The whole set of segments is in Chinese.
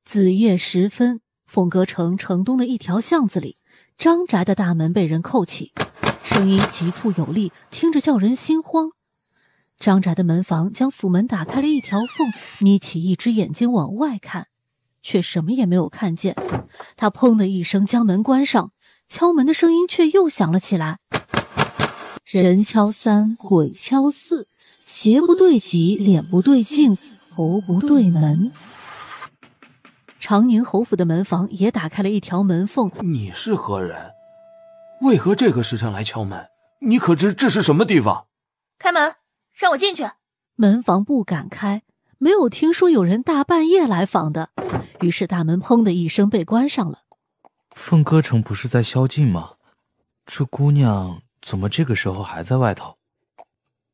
子夜时分，凤阁城城东的一条巷子里，张宅的大门被人扣起，声音急促有力，听着叫人心慌。张宅的门房将府门打开了一条缝，眯起一只眼睛往外看，却什么也没有看见。他砰的一声将门关上，敲门的声音却又响了起来。人敲三，鬼敲四，鞋不对脊，脸不对镜，头不对门。长宁侯府的门房也打开了一条门缝。你是何人？为何这个时辰来敲门？你可知这是什么地方？开门，让我进去。门房不敢开，没有听说有人大半夜来访的，于是大门砰的一声被关上了。凤歌城不是在宵禁吗？这姑娘怎么这个时候还在外头？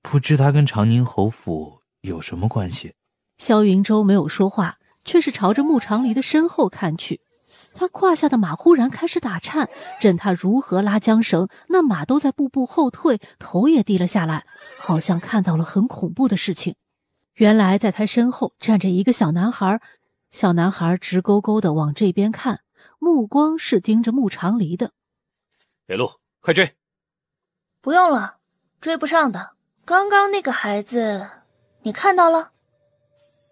不知她跟长宁侯府有什么关系？萧云舟没有说话，却是朝着穆长黎的身后看去。他胯下的马忽然开始打颤，任他如何拉缰绳，那马都在步步后退，头也低了下来，好像看到了很恐怖的事情。原来在他身后站着一个小男孩，小男孩直勾勾地往这边看，目光是盯着穆长黎的。给路，快追！不用了，追不上的。刚刚那个孩子你看到了？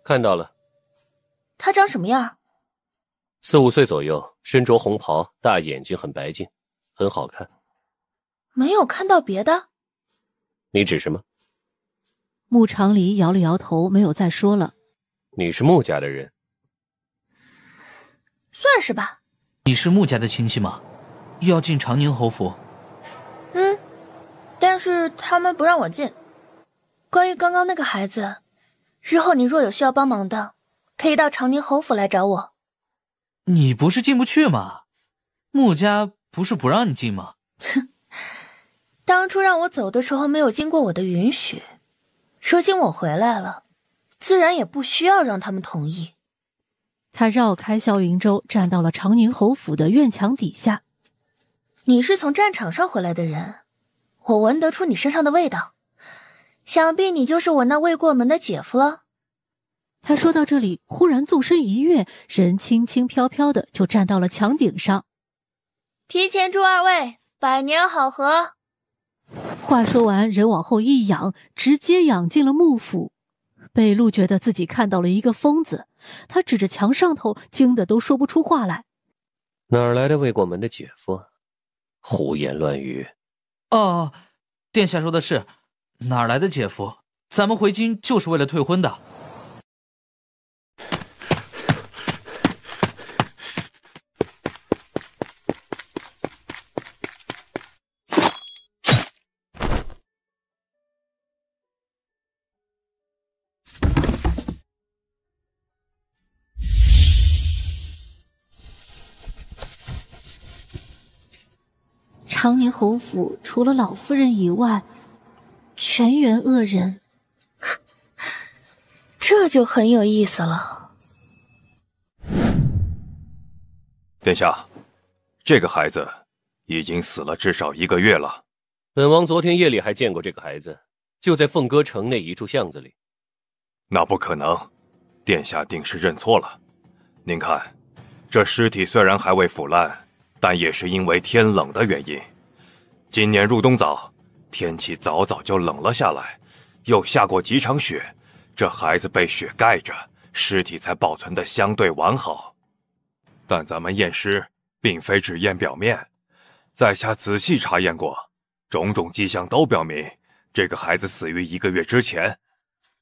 看到了。他长什么样？4、5岁左右，身着红袍，大眼睛，很白净，很好看。没有看到别的？你指什么？穆长黎摇了摇头，没有再说了。你是穆家的人？算是吧。你是穆家的亲戚吗？要进长宁侯府？但是他们不让我进。关于刚刚那个孩子，日后你若有需要帮忙的，可以到长宁侯府来找我。你不是进不去吗？穆家不是不让你进吗？当初让我走的时候没有经过我的允许，如今我回来了，自然也不需要让他们同意。他绕开萧云舟，站到了长宁侯府的院墙底下。你是从战场上回来的人，我闻得出你身上的味道，想必你就是我那未过门的姐夫了。他说到这里，忽然纵身一跃，人轻轻飘飘的就站到了墙顶上。提前祝二位百年好合。话说完，人往后一仰，直接仰进了幕府。北路觉得自己看到了一个疯子，他指着墙上头，惊得都说不出话来。哪儿来的未过门的姐夫？胡言乱语。哦，殿下说的是，哪儿来的姐夫？咱们回京就是为了退婚的。长宁侯府除了老夫人以外，全员恶人。这就很有意思了。殿下，这个孩子已经死了至少1个月了。本王昨天夜里还见过这个孩子，就在凤歌城内一处巷子里。那不可能，殿下定是认错了。您看，这尸体虽然还未腐烂，但也是因为天冷的原因。今年入冬早，天气早早就冷了下来，又下过几场雪，这孩子被雪盖着，尸体才保存得相对完好。但咱们验尸并非只验表面，在下仔细查验过，种种迹象都表明这个孩子死于1个月之前，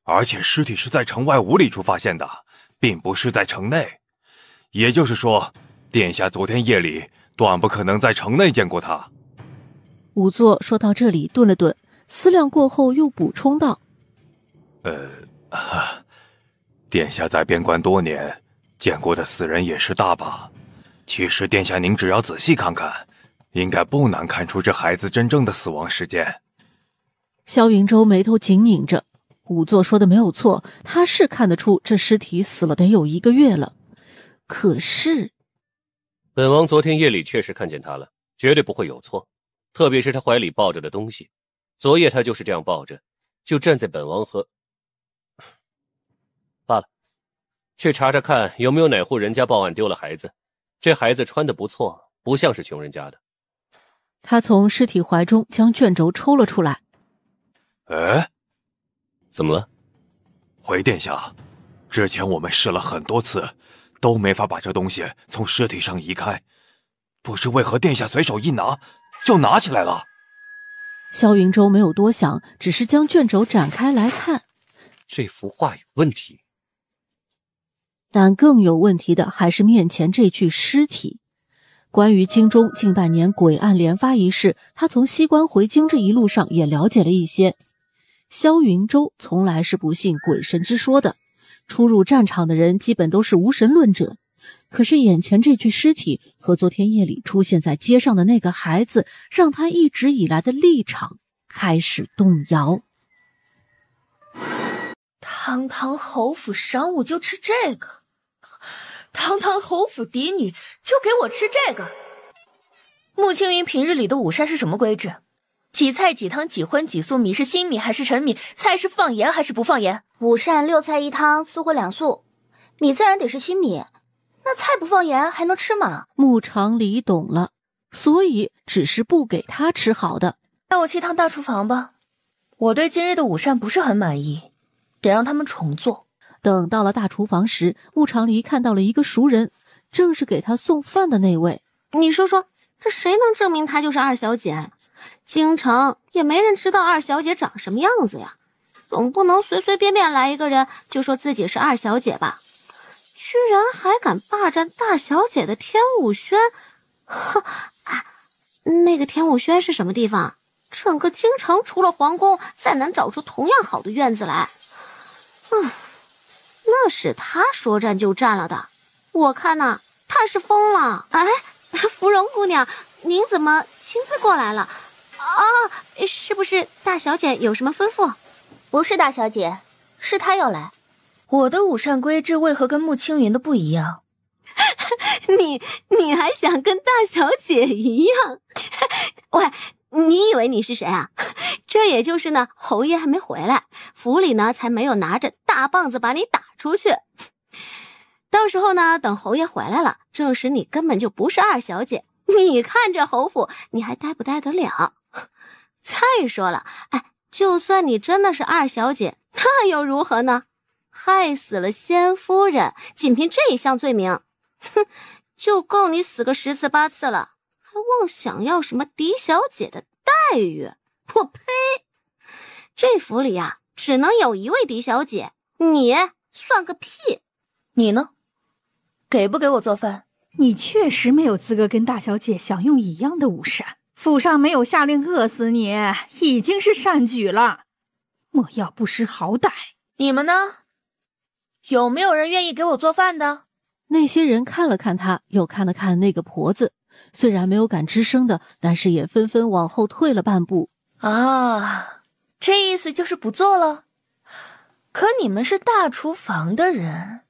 而且尸体是在城外5里处发现的，并不是在城内。也就是说，殿下昨天夜里断不可能在城内见过他。仵作说到这里顿了顿，思量过后又补充道：殿下在边关多年，见过的死人也是大把。其实殿下您只要仔细看看，应该不难看出这孩子真正的死亡时间。萧云舟眉头紧拧着，仵作说的没有错，他是看得出这尸体死了得有1个月了。可是本王昨天夜里确实看见他了，绝对不会有错。特别是他怀里抱着的东西，昨夜他就是这样抱着，就站在本王和罢了，去查查看有没有哪户人家报案丢了孩子，这孩子穿得不错，不像是穷人家的。他从尸体怀中将卷轴抽了出来。哎，怎么了？回殿下，之前我们试了很多次，都没法把这东西从尸体上移开，不知为何殿下随手一拿就拿起来了。萧云舟没有多想，只是将卷轴展开来看。这幅画有问题。但更有问题的还是面前这具尸体。关于京中近半年诡案连发一事，他从西关回京这一路上也了解了一些。萧云舟从来是不信鬼神之说的，出入战场的人基本都是无神论者。可是眼前这具尸体和昨天夜里出现在街上的那个孩子，让他一直以来的立场开始动摇。堂堂侯府商务就吃这个，堂堂侯府嫡女就给我吃这个。穆青云平日里的午膳是什么规制？几菜几汤几荤几素，米是新米还是陈米？菜是放盐还是不放盐？午膳6菜1汤，4荤2素，米自然得是新米，那菜不放盐还能吃吗？穆长礼懂了，所以只是不给他吃好的。带我去一趟大厨房吧，我对今日的午膳不是很满意，得让他们重做。等到了大厨房时，穆长礼看到了一个熟人，正是给他送饭的那位。你说说，这谁能证明她就是二小姐？京城也没人知道二小姐长什么样子呀，总不能随随便便来一个人就说自己是二小姐吧？居然还敢霸占大小姐的天武轩！哼啊，那个天武轩是什么地方？整个京城除了皇宫，再难找出同样好的院子来。那是他说占就占了的，我看呐，他是疯了。哎，芙蓉姑娘，您怎么亲自过来了？是不是大小姐有什么吩咐？不是大小姐，是她要来。我的午膳规制为何跟穆青云的不一样？你还想跟大小姐一样？喂，你以为你是谁啊？这也就是呢，侯爷还没回来，府里呢才没有拿着大棒子把你打出去。到时候呢，等侯爷回来了，证实你根本就不是二小姐，你看这侯府你还待不待得了？再说了，就算你真的是二小姐，那又如何呢？害死了仙夫人，仅凭这一项罪名，就够你死个10次8次了，还妄想要什么嫡小姐的待遇？我呸！这府里呀，只能有一位嫡小姐，你算个屁！你呢？给不给我做饭？你确实没有资格跟大小姐享用一样的午膳，府上没有下令饿死你，已经是善举了，莫要不识好歹。你们呢？有没有人愿意给我做饭的？那些人看了看他，又看了看那个婆子，虽然没有敢吱声的，但是也纷纷往后退了半步。啊，这意思就是不做了。可你们是大厨房的人，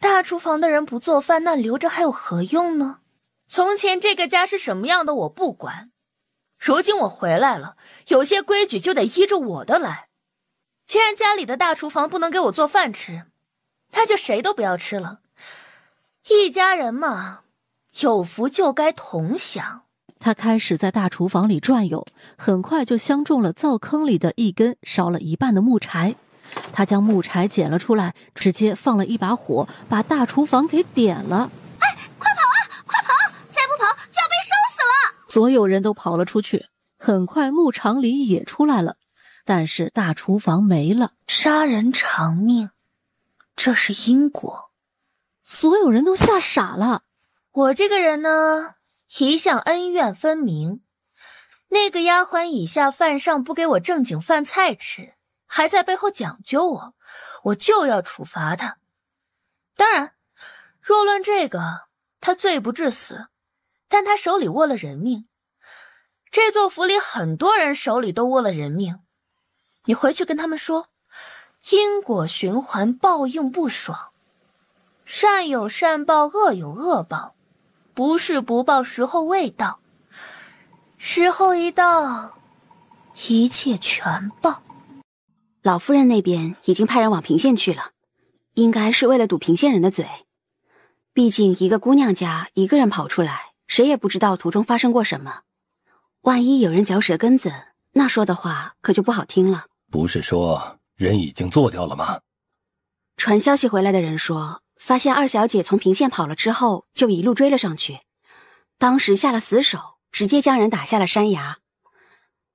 大厨房的人不做饭，那留着还有何用呢？从前这个家是什么样的我不管，如今我回来了，有些规矩就得依着我的来。既然家里的大厨房不能给我做饭吃，那就谁都不要吃了。一家人嘛，有福就该同享。他开始在大厨房里转悠，很快就相中了灶坑里的一根烧了一半的木柴。他将木柴捡了出来，直接放了一把火，把大厨房给点了。快跑啊！快跑！再不跑就要被烧死了！所有人都跑了出去。很快穆长礼也出来了，但是大厨房没了。杀人偿命，这是因果。所有人都吓傻了。我这个人呢，一向恩怨分明。那个丫鬟以下犯上不给我正经饭菜吃，还在背后讲究我就要处罚他。当然，若论这个，他罪不至死，但他手里握了人命。这座府里很多人手里都握了人命，你回去跟他们说，因果循环，报应不爽，善有善报，恶有恶报，不是不报，时候未到，时候一到，一切全报。老夫人那边已经派人往平县去了，应该是为了堵平县人的嘴。毕竟一个姑娘家一个人跑出来，谁也不知道途中发生过什么。万一有人嚼舌根子，那说的话可就不好听了。不是说人已经做掉了吗？传消息回来的人说，发现二小姐从平县跑了之后，就一路追了上去。当时下了死手，直接将人打下了山崖。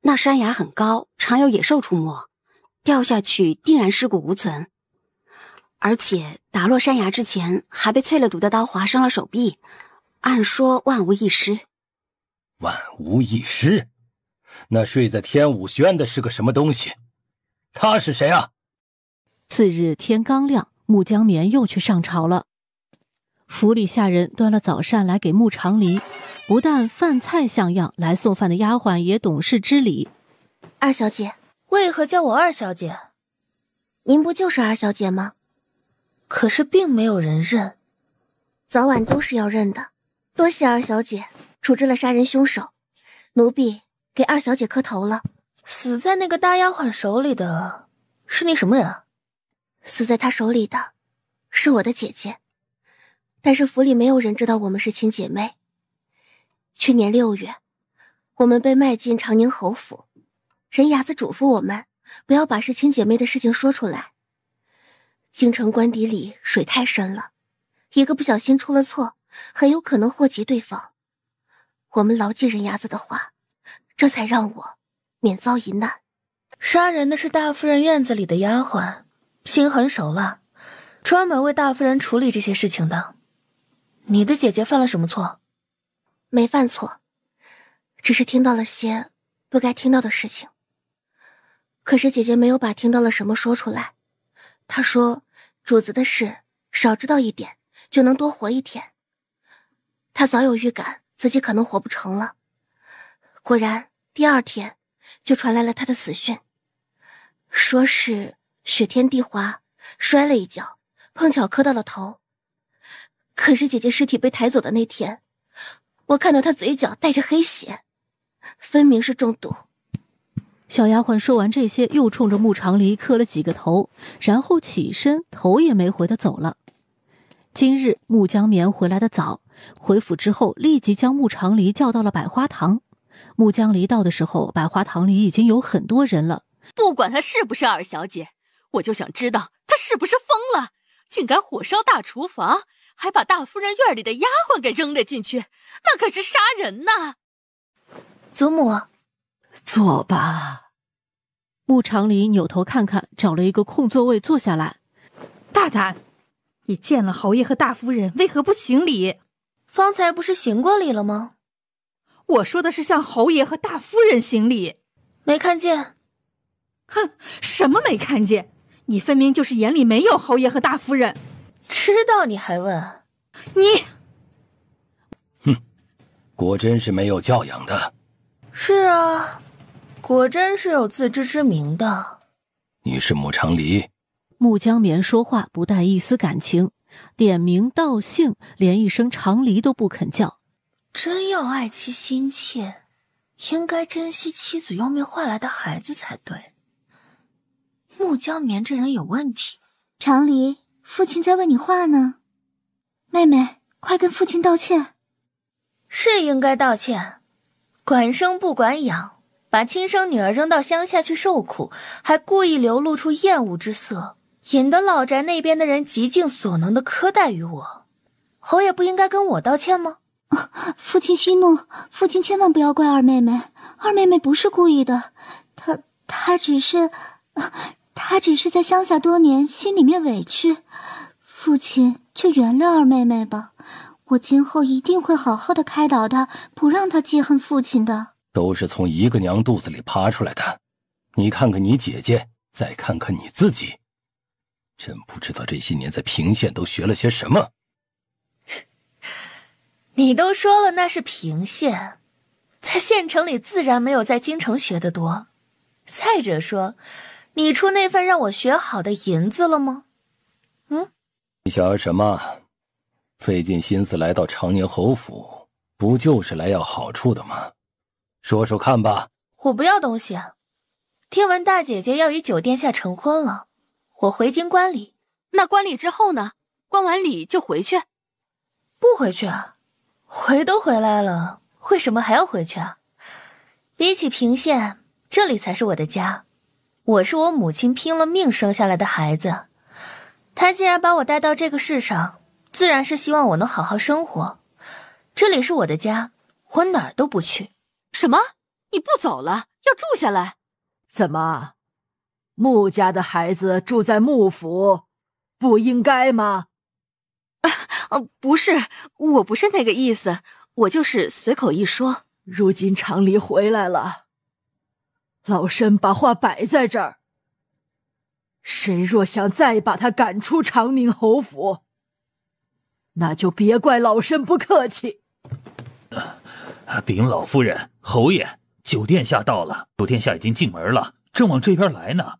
那山崖很高，常有野兽出没，掉下去定然尸骨无存。而且打落山崖之前，还被淬了毒的刀划伤了手臂，按说万无一失。万无一失？那睡在天武轩的是个什么东西？他是谁啊？次日天刚亮，穆江棉又去上朝了。府里下人端了早膳来给穆长黎，不但饭菜像样，来送饭的丫鬟也懂事知礼。二小姐，为何叫我二小姐？您不就是二小姐吗？可是并没有人认。早晚都是要认的。多谢二小姐处置了杀人凶手，奴婢给二小姐磕头了。死在那个大丫鬟手里的是你什么人啊？死在她手里的是我的姐姐，但是府里没有人知道我们是亲姐妹。去年6月，我们被卖进长宁侯府，人牙子嘱咐我们不要把是亲姐妹的事情说出来。京城官邸里水太深了，一个不小心出了错，很有可能祸及对方。我们牢记人牙子的话，这才让我免遭一难。杀人的是大夫人院子里的丫鬟，心狠手辣，专门为大夫人处理这些事情的。你的姐姐犯了什么错？没犯错，只是听到了些不该听到的事情。可是姐姐没有把听到了什么说出来。她说主子的事少知道一点就能多活一天。她早有预感自己可能活不成了。果然第2天就传来了她的死讯，说是雪天地滑，摔了一跤，碰巧磕到了头。可是姐姐尸体被抬走的那天，我看到她嘴角带着黑血，分明是中毒。小丫鬟说完这些，又冲着穆长黎磕了几个头，然后起身，头也没回的走了。今日穆江棉回来的早，回府之后立即将穆长黎叫到了百花堂。穆江黎到的时候，百花堂里已经有很多人了。不管她是不是二小姐，我就想知道她是不是疯了，竟敢火烧大厨房，还把大夫人院里的丫鬟给扔了进去，那可是杀人呐！祖母，坐吧。穆长黎扭头看看，找了一个空座位坐下来。大胆！你见了侯爷和大夫人，为何不行礼？方才不是行过礼了吗？我说的是向侯爷和大夫人行礼。没看见。哼，什么没看见？你分明就是眼里没有侯爷和大夫人。知道你还问？你，哼，果真是没有教养的。是啊，果真是有自知之明的。你是穆长黎？穆江棉说话不带一丝感情，点名道姓，连一声长黎都不肯叫。真要爱妻心切，应该珍惜妻子用命换来的孩子才对。穆江棉这人有问题。长黎，父亲在问你话呢。妹妹，快跟父亲道歉。是应该道歉，管生不管养，把亲生女儿扔到乡下去受苦，还故意流露出厌恶之色，引得老宅那边的人极尽所能的苛待于我。侯爷不应该跟我道歉吗？父亲息怒，父亲千万不要怪二妹妹，二妹妹不是故意的，她只是在乡下多年，心里面委屈，父亲就原谅二妹妹吧。我今后一定会好好的开导她，不让她记恨父亲的。都是从一个娘肚子里爬出来的，你看看你姐姐，再看看你自己，真不知道这些年在平县都学了些什么。你都说了那是平县，在县城里自然没有在京城学得多。再者说，你出那份让我学好的银子了吗？你想要什么？费尽心思来到长宁侯府，不就是来要好处的吗？说说看吧。我不要东西。听闻大姐姐要与九殿下成婚了，我回京观礼，那观礼之后呢？观完礼就回去？不回去啊？回都回来了，为什么还要回去啊？比起平县，这里才是我的家。我是我母亲拼了命生下来的孩子，她既然把我带到这个世上，自然是希望我能好好生活。这里是我的家，我哪儿都不去。什么？你不走了，要住下来？怎么，穆家的孩子住在穆府，不应该吗？不是，我不是那个意思，我就是随口一说。如今长离回来了，老身把话摆在这儿，谁若想再把他赶出长宁侯府，那就别怪老身不客气。禀老夫人，侯爷，九殿下到了，九殿下已经进门了，正往这边来呢。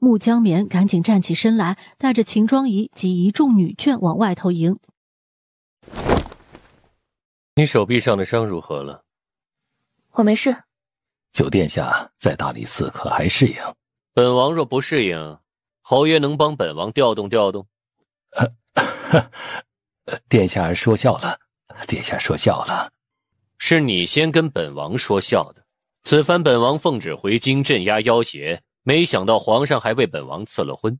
穆江棉赶紧站起身来，带着秦庄仪及一众女眷往外头迎。你手臂上的伤如何了？我没事。九殿下在大理寺可还适应？本王若不适应，侯爷能帮本王调动调动？殿下说笑了，殿下说笑了。是你先跟本王说笑的。此番本王奉旨回京镇压妖邪，没想到皇上还为本王赐了婚。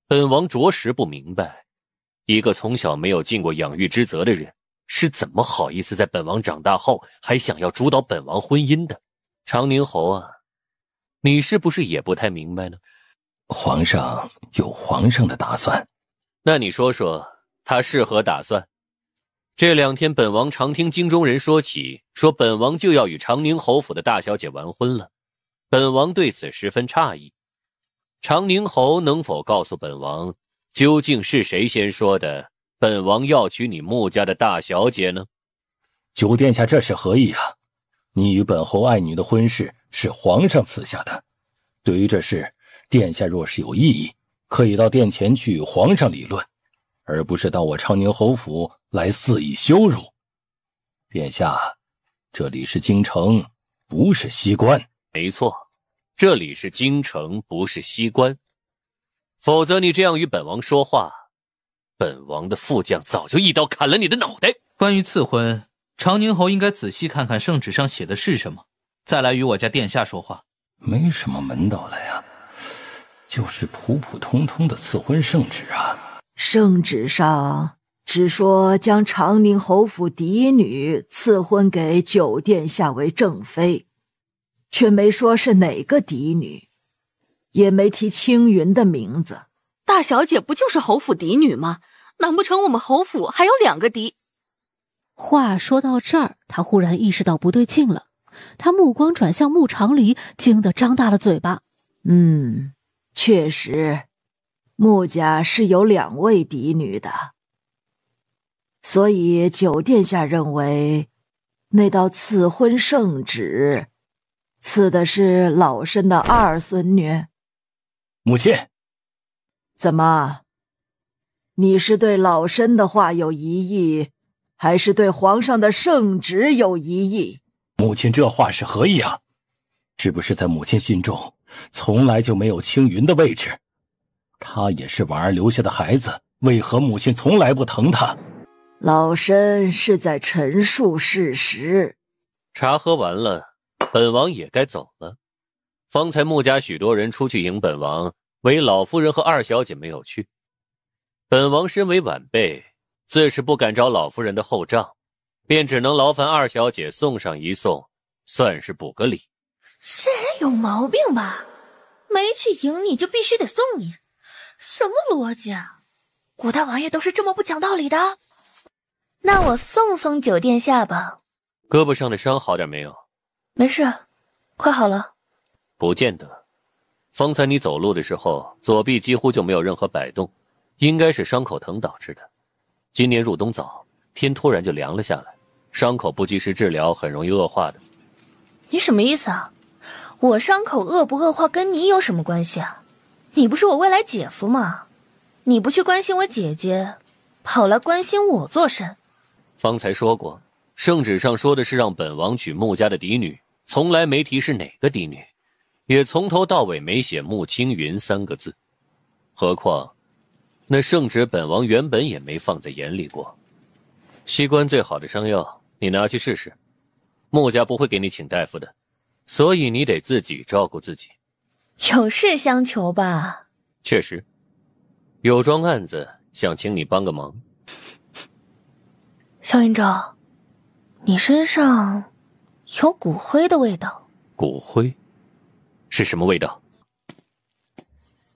本王着实不明白，一个从小没有尽过养育之责的人，是怎么好意思在本王长大后还想要主导本王婚姻的？长宁侯啊，你是不是也不太明白呢？皇上有皇上的打算。那你说说，他是何打算？这2天本王常听京中人说起，说本王就要与长宁侯府的大小姐完婚了。本王对此十分诧异。长宁侯能否告诉本王，究竟是谁先说的本王要娶你穆家的大小姐呢？九殿下这是何意啊？你与本侯爱女的婚事是皇上赐下的，对于这事，殿下若是有异议，可以到殿前去与皇上理论，而不是到我长宁侯府来肆意羞辱。殿下，这里是京城，不是西关。没错，这里是京城，不是西关。否则你这样与本王说话，本王的副将早就一刀砍了你的脑袋。关于赐婚，长宁侯应该仔细看看圣旨上写的是什么，再来与我家殿下说话。没什么门道了呀，就是普普通通的赐婚圣旨啊。圣旨上只说将长宁侯府嫡女赐婚给九殿下为正妃，却没说是哪个嫡女，也没提青云的名字。大小姐不就是侯府嫡女吗？难不成我们侯府还有2个嫡？话说到这儿，他忽然意识到不对劲了，他目光转向穆长离，惊得张大了嘴巴。确实，穆家是有2位嫡女的，所以九殿下认为那道赐婚圣旨赐的是老身的2孙女。母亲，怎么？你是对老身的话有疑义，还是对皇上的圣旨有疑义？母亲这话是何意啊？是不是在母亲心中从来就没有青云的位置？他也是婉儿留下的孩子，为何母亲从来不疼他？老身是在陈述事实。茶喝完了，本王也该走了。方才穆家许多人出去迎本王，唯老夫人和2小姐没有去。本王身为晚辈，自是不敢找老夫人的后账，便只能劳烦2小姐送上一送，算是补个礼。这人有毛病吧？没去迎你就必须得送你，什么逻辑啊？古代王爷都是这么不讲道理的？那我送送九殿下吧。胳膊上的伤好点没有？没事，快好了。不见得，方才你走路的时候，左臂几乎就没有任何摆动，应该是伤口疼导致的。今年入冬早，天突然就凉了下来，伤口不及时治疗，很容易恶化的。你什么意思啊？我伤口恶不恶化跟你有什么关系啊？你不是我未来姐夫吗？你不去关心我姐姐，跑来关心我做甚？方才说过，圣旨上说的是让本王娶穆家的嫡女，从来没提是哪个嫡女，也从头到尾没写穆青云3个字。何况那圣旨本王原本也没放在眼里过。西关最好的伤药，你拿去试试。穆家不会给你请大夫的，所以你得自己照顾自己。有事相求吧？确实，有桩案子想请你帮个忙。萧云昭，你身上有骨灰的味道。骨灰？是什么味道？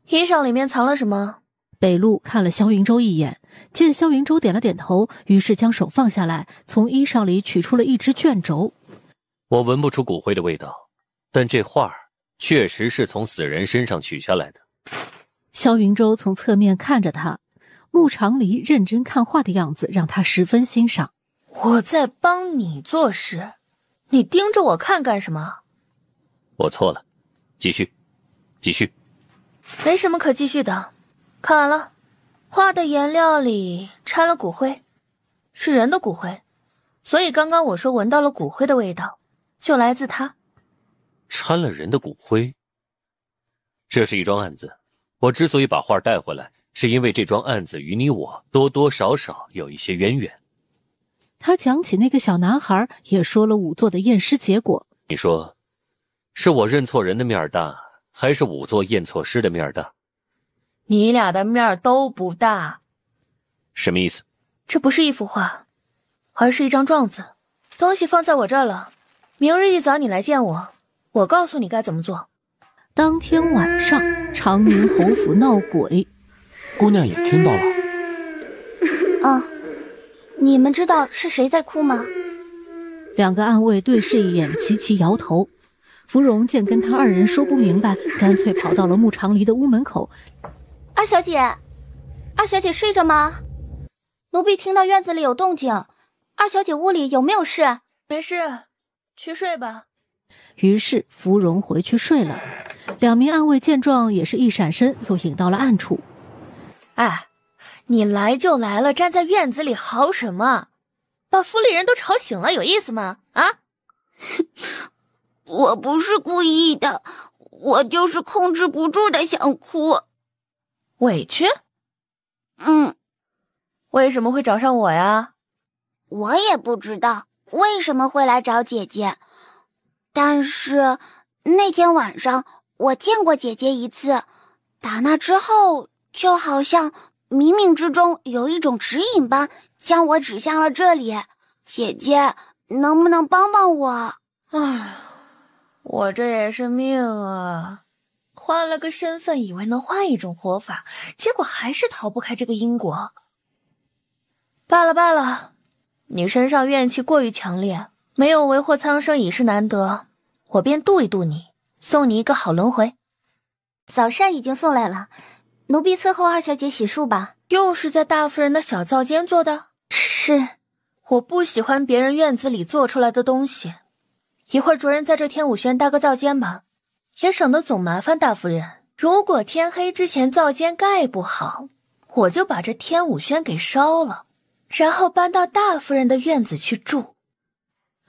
衣裳里面藏了什么？北路看了萧云洲一眼，见萧云洲点了点头，于是将手放下来，从衣裳里取出了一只卷轴。我闻不出骨灰的味道，但这画儿确实是从死人身上取下来的。萧云洲从侧面看着他，穆长黎认真看画的样子让他十分欣赏。我在帮你做事，你盯着我看干什么？我错了，继续，继续。没什么可继续的，看完了。画的颜料里掺了骨灰，是人的骨灰，所以刚刚我说闻到了骨灰的味道，就来自它。掺了人的骨灰？这是一桩案子，我之所以把画带回来，是因为这桩案子与你我多多少少有一些渊源。他讲起那个小男孩，也说了仵作的验尸结果。你说，是我认错人的面儿大，还是仵作验错尸的面儿大？你俩的面儿都不大。什么意思？这不是一幅画，而是一张状子，东西放在我这儿了。明日一早你来见我，我告诉你该怎么做。当天晚上，长宁侯府闹鬼，姑娘也听到了。啊，你们知道是谁在哭吗？两个暗卫对视一眼，齐齐摇头。芙蓉见跟他二人说不明白，干脆跑到了穆长黎的屋门口。二小姐，二小姐睡着吗？奴婢听到院子里有动静，二小姐屋里有没有事？没事，去睡吧。于是芙蓉回去睡了。两名暗卫见状，也是一闪身，又引到了暗处。哎，你来就来了，站在院子里嚎什么？把府里人都吵醒了，有意思吗？啊？我不是故意的，我就是控制不住的想哭。委屈？为什么会找上我呀？我也不知道为什么会来找姐姐，但是那天晚上我见过姐姐一次，打那之后就好像冥冥之中有一种指引般将我指向了这里。姐姐能不能帮帮我？唉，我这也是命啊，换了个身份，以为能换一种活法，结果还是逃不开这个因果。罢了罢了，你身上怨气过于强烈，没有为祸苍生已是难得，我便度一度你，送你一个好轮回。早膳已经送来了，奴婢伺候二小姐洗漱吧。又是在大夫人的小灶间做的？是。我不喜欢别人院子里做出来的东西。一会儿着人在这天武轩搭个灶间吧，也省得总麻烦大夫人。如果天黑之前灶间盖不好，我就把这天武轩给烧了，然后搬到大夫人的院子去住。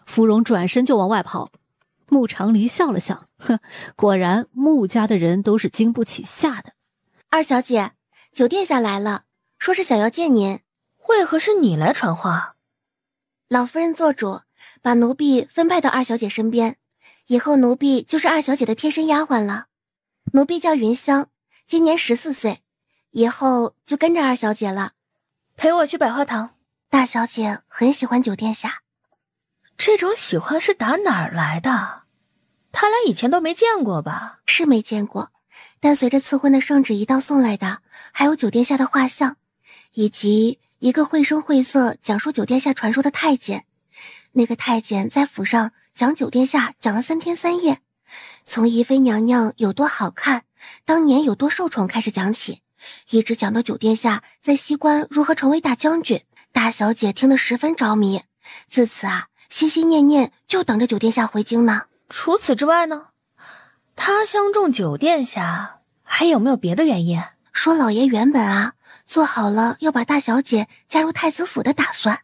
芙蓉转身就往外跑。穆长黎笑了笑，哼，果然穆家的人都是经不起吓的。二小姐，酒店下来了，说是想要见您。为何是你来传话？老夫人做主，把奴婢分派到二小姐身边，以后奴婢就是二小姐的贴身丫鬟了。奴婢叫云香，今年14岁，以后就跟着二小姐了。陪我去百花堂。大小姐很喜欢九殿下。这种喜欢是打哪儿来的？他俩以前都没见过吧？是没见过，但随着赐婚的圣旨一道送来的，还有九殿下的画像，以及一个绘声绘色讲述九殿下传说的太监。那个太监在府上讲九殿下讲了3天3夜，从宜妃娘娘有多好看，当年有多受宠开始讲起，一直讲到九殿下在西关如何成为大将军。大小姐听得十分着迷，自此啊，心心念念就等着九殿下回京呢。除此之外呢？他相中九殿下还有没有别的原因？说老爷原本啊做好了要把大小姐嫁入太子府的打算，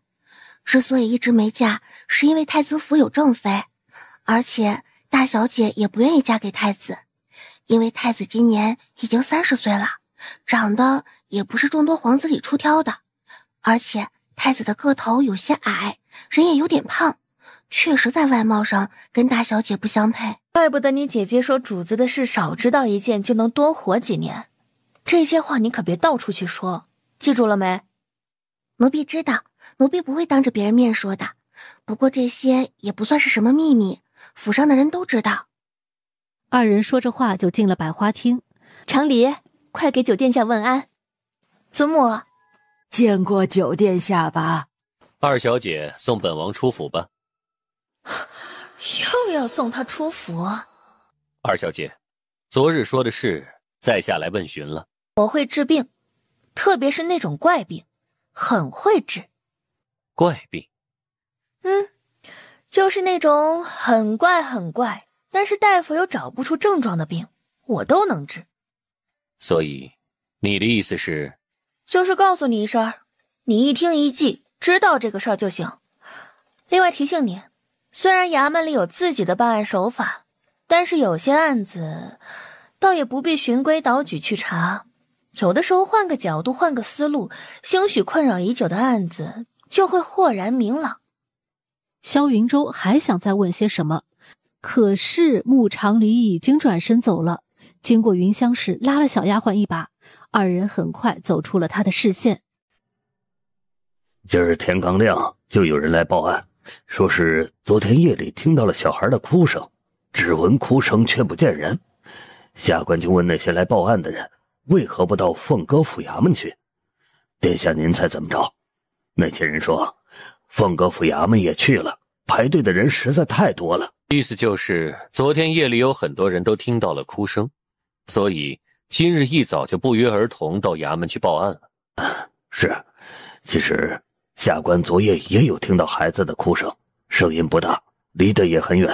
之所以一直没嫁，是因为太子府有正妃，而且大小姐也不愿意嫁给太子，因为太子今年已经30岁了，长得也不是众多皇子里出挑的，而且太子的个头有些矮，人也有点胖，确实在外貌上跟大小姐不相配。怪不得你姐姐说主子的事少知道一件就能多活几年，这些话你可别到处去说，记住了没？奴婢知道，奴婢不会当着别人面说的。不过这些也不算是什么秘密，府上的人都知道。二人说着话就进了百花厅。长离，快给九殿下问安。祖母，见过九殿下吧。二小姐送本王出府吧。又要送他出府？二小姐，昨日说的事，在下来问询了。我会治病，特别是那种怪病，很会治。怪病？就是那种很怪，但是大夫又找不出症状的病，我都能治。所以，你的意思是？就是告诉你一声，你一听一记，知道这个事儿就行。另外提醒你，虽然衙门里有自己的办案手法，但是有些案子倒也不必循规蹈矩去查，有的时候换个角度，换个思路，兴许困扰已久的案子就会豁然明朗。萧云舟还想再问些什么，可是穆长离已经转身走了，经过云香时拉了小丫鬟一把，二人很快走出了他的视线。今儿天刚亮就有人来报案，说是昨天夜里听到了小孩的哭声，只闻哭声却不见人。下官就问那些来报案的人，为何不到凤阁府衙门去？殿下您猜怎么着？那些人说凤阁府衙门也去了，排队的人实在太多了。意思就是昨天夜里有很多人都听到了哭声，所以今日一早就不约而同到衙门去报案了。是，其实下官昨夜也有听到孩子的哭声，声音不大，离得也很远。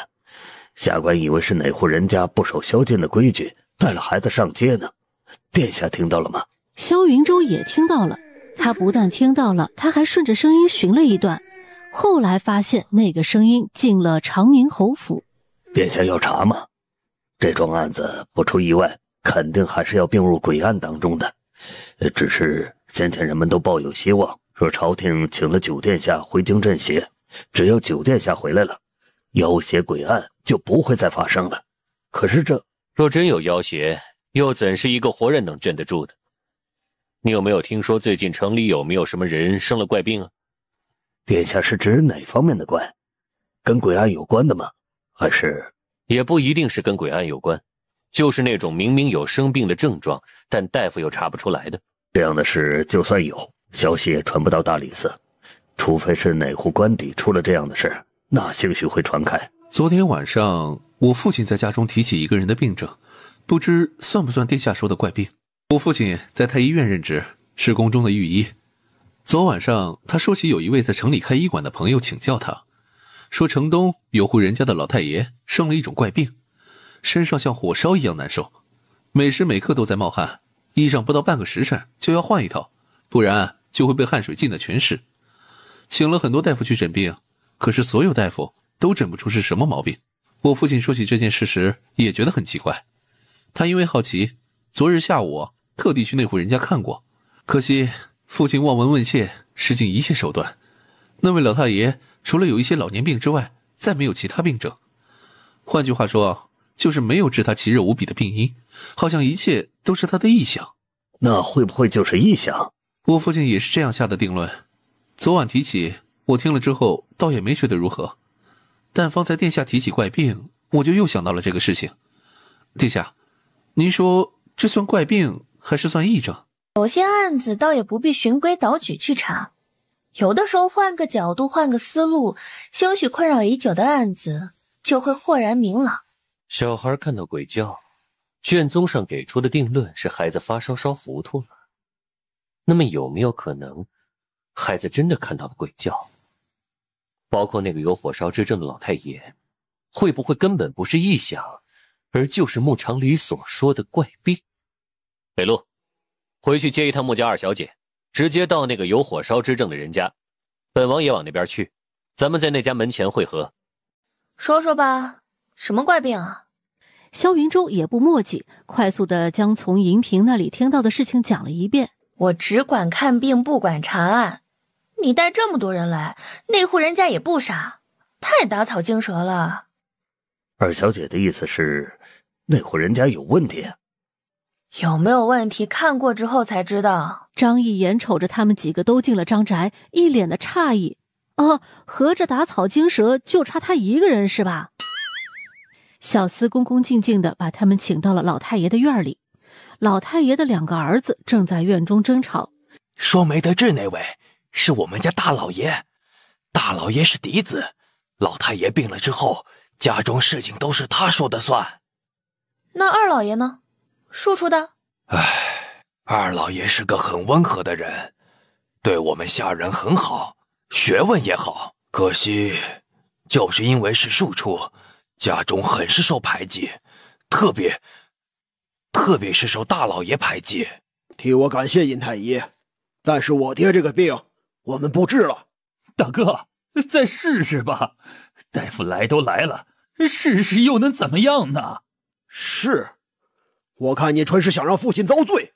下官以为是哪户人家不守宵禁的规矩，带了孩子上街呢。殿下听到了吗？萧云舟也听到了，他不但听到了，他还顺着声音寻了一段，后来发现那个声音进了长宁侯府。殿下要查吗？这桩案子不出意外，肯定还是要并入诡案当中的。只是先前人们都抱有希望，说朝廷请了九殿下回京镇邪，只要九殿下回来了，妖邪诡案就不会再发生了。可是若真有妖邪，又怎是一个活人能镇得住的？你有没有听说最近城里有没有什么人生了怪病啊？殿下是指哪方面的怪？跟诡案有关的吗？还是……也不一定是跟诡案有关，就是那种明明有生病的症状，但大夫又查不出来的。这样的事就算有，消息也传不到大理寺，除非是哪户官邸出了这样的事，那兴许会传开。昨天晚上我父亲在家中提起一个人的病症，不知算不算殿下说的怪病。我父亲在太医院任职，是宫中的御医。昨晚上他说起有一位在城里开医馆的朋友请教他，说城东有户人家的老太爷生了一种怪病，身上像火烧一样难受，每时每刻都在冒汗，衣裳不到半个时辰就要换一套，不然就会被汗水浸得全是。请了很多大夫去诊病，可是所有大夫都诊不出是什么毛病。我父亲说起这件事时也觉得很奇怪，他因为好奇，昨日下午特地去那户人家看过，可惜父亲望闻问切，使尽一切手段，那位老太爷除了有一些老年病之外，再没有其他病症。换句话说，就是没有治他奇热无比的病因，好像一切都是他的臆想。那会不会就是臆想？我父亲也是这样下的定论。昨晚提起，我听了之后倒也没觉得如何，但方才殿下提起怪病，我就又想到了这个事情。殿下，您说这算怪病还是算癔症？有些案子倒也不必循规蹈矩去查，有的时候换个角度，换个思路，兴许困扰已久的案子就会豁然明朗。小孩看到鬼叫，卷宗上给出的定论是孩子发烧烧糊涂了。那么有没有可能孩子真的看到了鬼叫？包括那个有火烧之症的老太爷，会不会根本不是臆想，而就是穆长礼所说的怪病？北路，回去接一趟穆家二小姐，直接到那个有火烧之症的人家，本王也往那边去，咱们在那家门前会合。说说吧，什么怪病啊？萧云舟也不墨迹，快速地将从银屏那里听到的事情讲了一遍。我只管看病，不管查案。你带这么多人来，那户人家也不傻，太打草惊蛇了。二小姐的意思是，那户人家有问题？有没有问题，看过之后才知道。张毅眼瞅着他们几个都进了张宅，一脸的诧异。哦，合着打草惊蛇就差他一个人是吧？小厮恭恭敬敬地把他们请到了老太爷的院里。老太爷的2个儿子正在院中争吵。说没得治那位是我们家大老爷，大老爷是嫡子，老太爷病了之后，家中事情都是他说的算。那二老爷呢？庶出的？二老爷是个很温和的人，对我们下人很好，学问也好，可惜就是因为是庶出，家中很是受排挤，特别是受大老爷排挤。替我感谢尹太医，但是我爹这个病我们不治了。大哥，再试试吧，大夫来都来了，试试又能怎么样呢？是，我看你纯是想让父亲遭罪。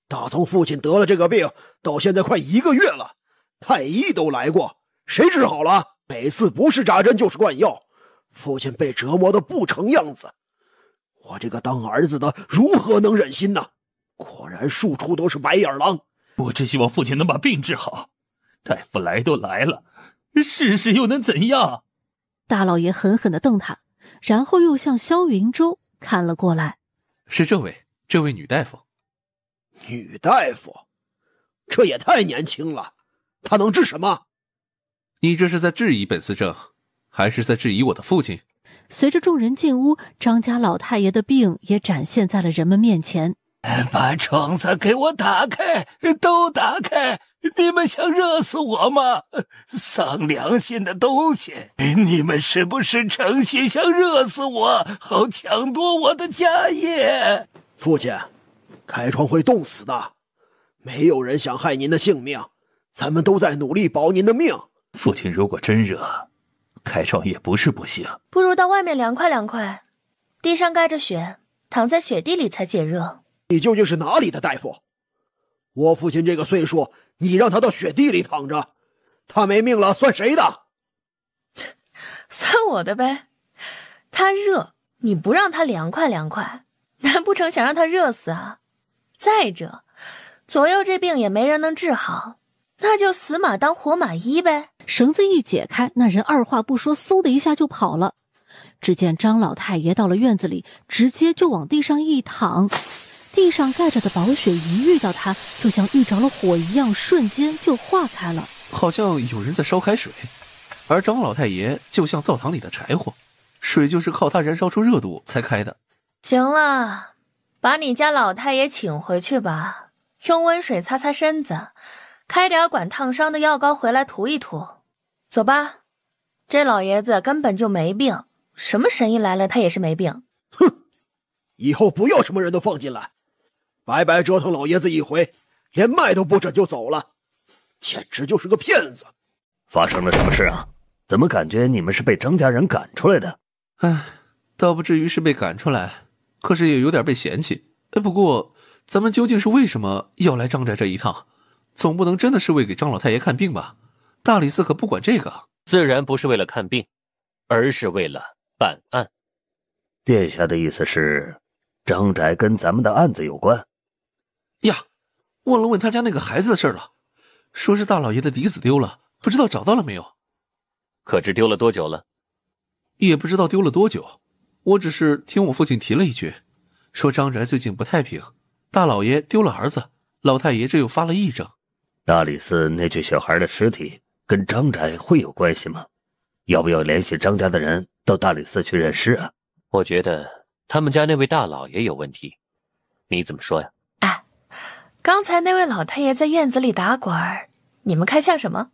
打从父亲得了这个病到现在快1个月了，太医都来过，谁治好了？每次不是扎针就是灌药，父亲被折磨得不成样子。我这个当儿子的如何能忍心呢？果然庶出都是白眼狼。我只希望父亲能把病治好，大夫来都来了，试试又能怎样？大老爷狠狠地瞪他，然后又向萧云舟看了过来。是这位女大夫。女大夫？这也太年轻了，她能治什么？你这是在质疑本司正，还是在质疑我的父亲？随着众人进屋，张家老太爷的病也展现在了人们面前。把窗子给我打开，都打开！你们想热死我吗？丧良心的东西！你们是不是诚心想热死我，好抢夺我的家业？父亲，开窗会冻死的，没有人想害您的性命，咱们都在努力保您的命。父亲如果真热，开窗也不是不行。不如到外面凉快凉快，地上盖着雪，躺在雪地里才解热。你究竟是哪里的大夫？我父亲这个岁数，你让他到雪地里躺着，他没命了算谁的？算我的呗。他热，你不让他凉快凉快，难不成想让他热死啊？再者，左右这病也没人能治好，那就死马当活马医呗。绳子一解开，那人二话不说，嗖的一下就跑了。只见张老太爷到了院子里，直接就往地上一躺，地上盖着的薄雪一遇到他，就像遇着了火一样，瞬间就化开了。好像有人在烧开水，而张老太爷就像灶堂里的柴火，水就是靠他燃烧出热度才开的。行了，把你家老太爷请回去吧，用温水擦擦身子，开点管烫伤的药膏回来涂一涂。走吧，这老爷子根本就没病，什么神医来了他也是没病。哼，以后不要什么人都放进来，白白折腾老爷子一回，连脉都不诊就走了，简直就是个骗子。发生了什么事啊？怎么感觉你们是被张家人赶出来的？倒不至于是被赶出来，可是也有点被嫌弃。不过咱们究竟是为什么要来张宅这一趟？总不能真的是为给张老太爷看病吧？大理寺可不管这个。自然不是为了看病，而是为了办案。殿下的意思是，张宅跟咱们的案子有关？呀，忘了问他家那个孩子的事了，说是大老爷的嫡子丢了，不知道找到了没有？可知丢了多久了？也不知道丢了多久，我只是听我父亲提了一句，说张宅最近不太平，大老爷丢了儿子，老太爷这又发了癔症。大理寺那具小孩的尸体跟张宅会有关系吗？要不要联系张家的人到大理寺去认尸啊？我觉得他们家那位大老爷有问题，你怎么说呀？刚才那位老太爷在院子里打滚，你们看像什么？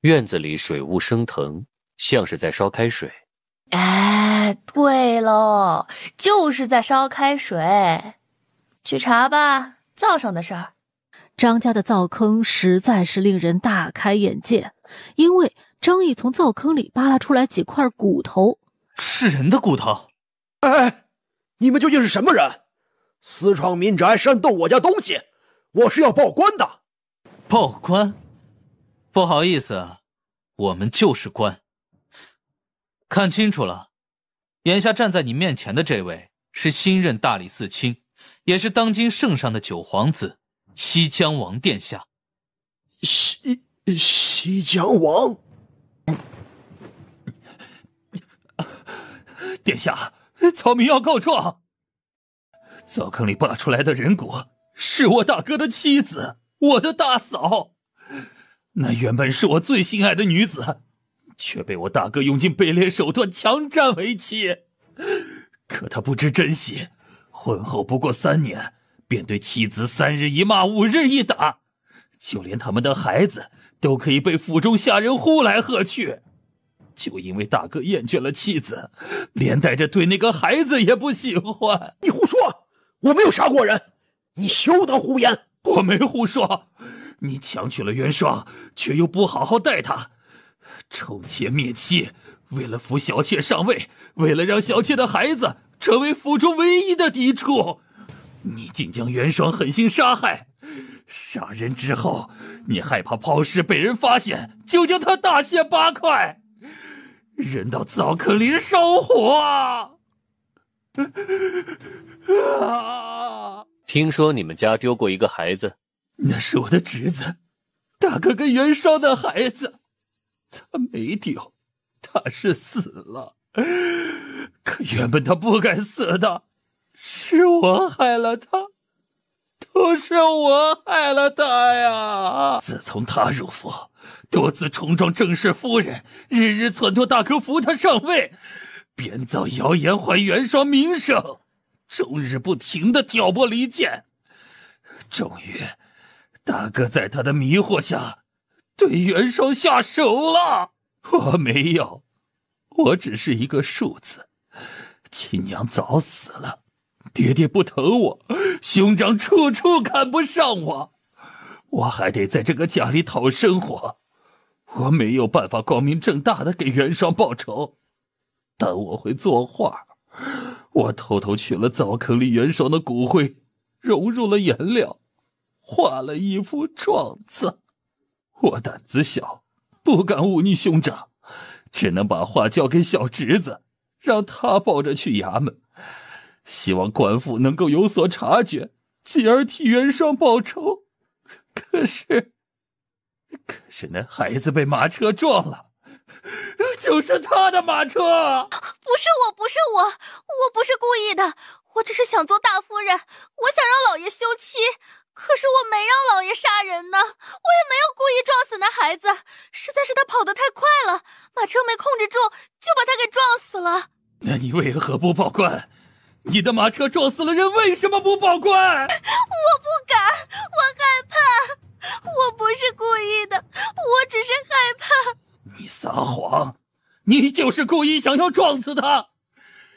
院子里水雾升腾，像是在烧开水。对喽，就是在烧开水。去查吧，灶上的事儿。张家的灶坑实在是令人大开眼界，因为张毅从灶坑里扒拉出来几块骨头。是人的骨头？你们究竟是什么人？私闯民宅，煽动我家东西，我是要报官的。报官？不好意思，我们就是官。看清楚了，眼下站在你面前的这位是新任大理寺卿，也是当今圣上的九皇子西江王殿下。西江王？殿下，草民要告状。灶坑里扒出来的人骨是我大哥的妻子，我的大嫂。那原本是我最心爱的女子，却被我大哥用尽卑劣手段强占为妻。可他不知珍惜，婚后不过3年，便对妻子3日一骂5日一打，就连他们的孩子都可以被府中下人呼来喝去。就因为大哥厌倦了妻子，连带着对那个孩子也不喜欢。你胡说！我没有杀过人，你休得胡言！我没胡说，你强娶了元双，却又不好好待她，宠妾灭妻，为了扶小妾上位，为了让小妾的孩子成为府中唯一的嫡出，你竟将元双狠心杀害。杀人之后，你害怕抛尸被人发现，就将他大卸8块，扔到灶坑里烧火。听说你们家丢过一个孩子？那是我的侄子，大哥跟元双的孩子。他没丢，他是死了。可原本他不该死的，是我害了他，都是我害了他呀！自从他入府，多次冲撞正室夫人，日日撺掇大哥扶他上位，编造谣言坏元双名声，终日不停地挑拨离间。终于，大哥在他的迷惑下，对元双下手了。我没有，我只是一个庶子。亲娘早死了，爹爹不疼我，兄长处处看不上我，我还得在这个家里讨生活。我没有办法光明正大的给元双报仇，但我会作画。我偷偷取了灶坑里元双的骨灰，融入了颜料，画了一幅状子。我胆子小，不敢忤逆兄长，只能把画交给小侄子，让他抱着去衙门，希望官府能够有所察觉，继而替元双报仇。可是那孩子被马车撞了，就是他的马车。不是我，我不是故意的，我只是想做大夫人，我想让老爷休妻，可是我没让老爷杀人呢，我也没有故意撞死那孩子，实在是他跑得太快了，马车没控制住，就把他给撞死了。那你为何不报官？你的马车撞死了人，为什么不报官？我不敢，我害怕，我不是故意的，我只是害怕。你撒谎，你就是故意想要撞死他，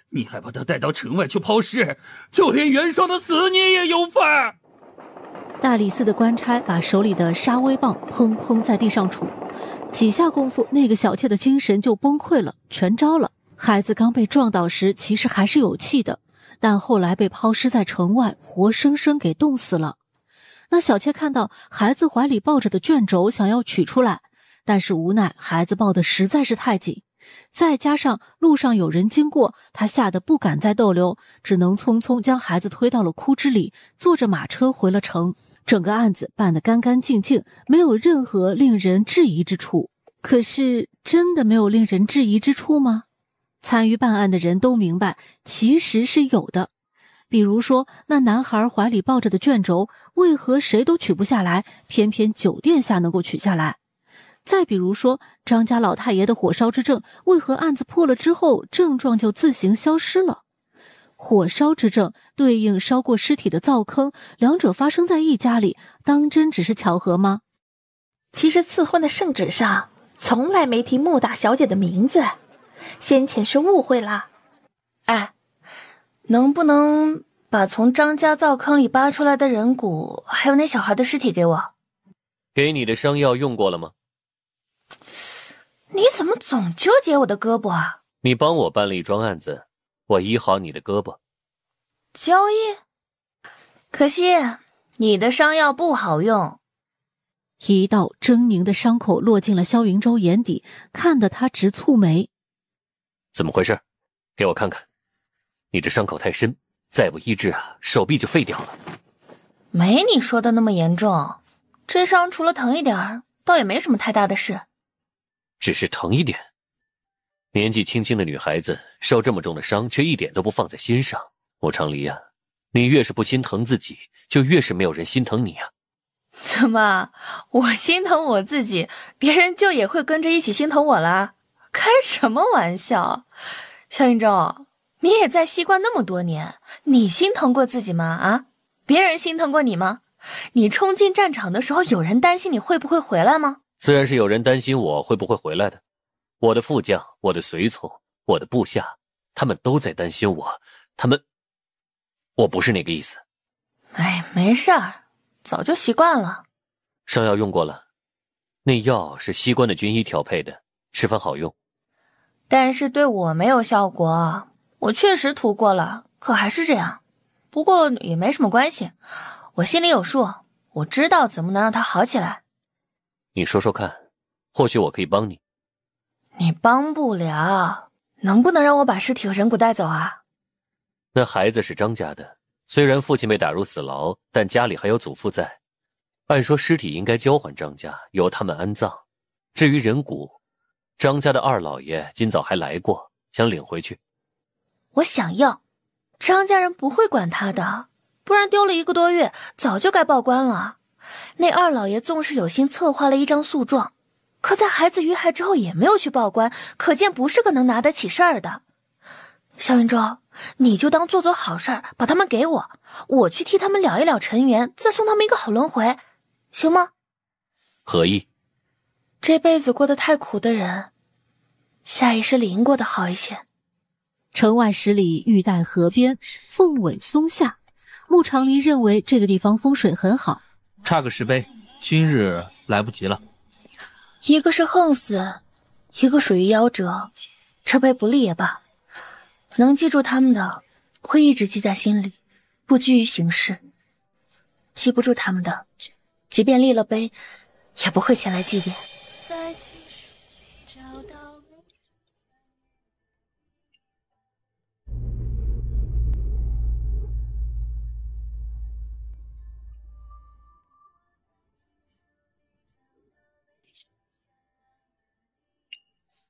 你还把他带到城外去抛尸，就连元双的死你也有份儿。大理寺的官差把手里的杀威棒砰砰在地上杵，几下功夫，那个小妾的精神就崩溃了，全招了。孩子刚被撞倒时其实还是有气的，但后来被抛尸在城外，活生生给冻死了。那小妾看到孩子怀里抱着的卷轴，想要取出来，但是无奈孩子抱得实在是太紧，再加上路上有人经过，她吓得不敢再逗留，只能匆匆将孩子推到了枯枝里，坐着马车回了城。整个案子办得干干净净，没有任何令人质疑之处。可是真的没有令人质疑之处吗？参与办案的人都明白，其实是有的。比如说，那男孩怀里抱着的卷轴，为何谁都取不下来，偏偏九殿下能够取下来？再比如说，张家老太爷的火烧之症，为何案子破了之后，症状就自行消失了？火烧之症对应烧过尸体的灶坑，两者发生在一家里，当真只是巧合吗？其实赐婚的圣旨上从来没提穆大小姐的名字，先前是误会了。哎，能不能把从张家灶坑里扒出来的人骨，还有那小孩的尸体给我？给你的伤药用过了吗？你怎么总纠结我的胳膊啊？你帮我办了一桩案子，我医好你的胳膊。交易？可惜你的伤药不好用。一道狰狞的伤口落进了萧云舟眼底，看得他直蹙眉。怎么回事？给我看看。你这伤口太深，再不医治啊，手臂就废掉了。没你说的那么严重，这伤除了疼一点，倒也没什么太大的事。只是疼一点。年纪轻轻的女孩子受这么重的伤，却一点都不放在心上。穆长离啊，你越是不心疼自己，就越是没有人心疼你啊。怎么，我心疼我自己，别人就也会跟着一起心疼我啦？开什么玩笑！萧云舟，你也在西关那么多年，你心疼过自己吗？啊，别人心疼过你吗？你冲进战场的时候，有人担心你会不会回来吗？自然是有人担心我会不会回来的。我的副将，我的随从，我的部下，他们都在担心我。我不是那个意思。哎，没事儿，早就习惯了。伤药用过了，那药是西关的军医调配的，十分好用。但是对我没有效果，我确实涂过了，可还是这样。不过也没什么关系，我心里有数，我知道怎么能让它好起来。你说说看，或许我可以帮你。你帮不了，能不能让我把尸体和人骨带走啊？那孩子是张家的，虽然父亲被打入死牢，但家里还有祖父在。按说尸体应该交还张家，由他们安葬。至于人骨，张家的二老爷今早还来过，想领回去。我想要，张家人不会管他的，不然丢了1个多月，早就该报官了。那二老爷纵是有心策划了一张诉状，可在孩子遇害之后也没有去报官，可见不是个能拿得起事儿的。萧云舟，你就当做好事儿，把他们给我，我去替他们了一了尘缘，再送他们一个好轮回，行吗？何意？这辈子过得太苦的人，下一世理应过得好一些。城外10里玉带河边，凤尾松下。穆长离认为这个地方风水很好。差个10杯，今日来不及了。一个是横死，一个属于夭折，这杯不立也罢。能记住他们的，会一直记在心里，不拘于形式；记不住他们的，即便立了碑，也不会前来祭奠。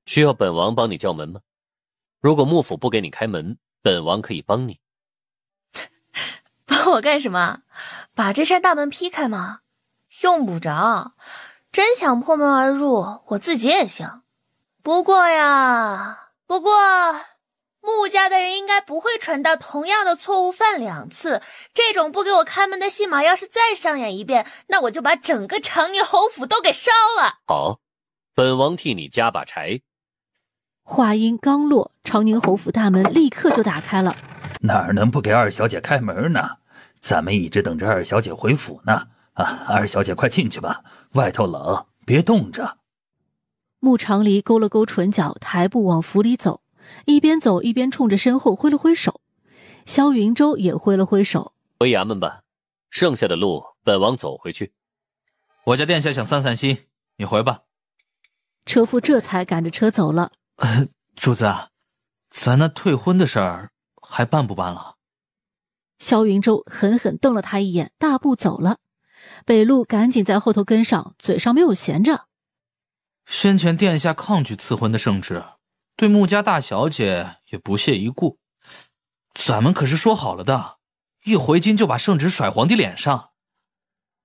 需要本王帮你叫门吗？如果幕府不给你开门，本王可以帮你。帮我干什么？把这扇大门劈开吗？用不着，真想破门而入，我自己也行。不过穆家的人应该不会蠢到同样的错误犯2次。这种不给我开门的戏码要是再上演一遍，那我就把整个长宁侯府都给烧了。好，本王替你加把柴。话音刚落，长宁侯府大门立刻就打开了。哪能不给二小姐开门呢？咱们一直等着二小姐回府呢。二小姐快进去吧，外头冷，别冻着。穆长离勾了勾唇角，抬步往府里走，一边走一边冲着身后挥了挥手。萧云舟也挥了挥手。回衙门吧，剩下的路本王走回去。我家殿下想散散心，你回吧。车夫这才赶着车走了。主子，咱那退婚的事儿还办不办了？萧云舟狠狠瞪了他一眼，大步走了。北路赶紧在后头跟上，嘴上没有闲着。先前殿下抗拒赐婚的圣旨，对穆家大小姐也不屑一顾。咱们可是说好了的，一回京就把圣旨甩皇帝脸上。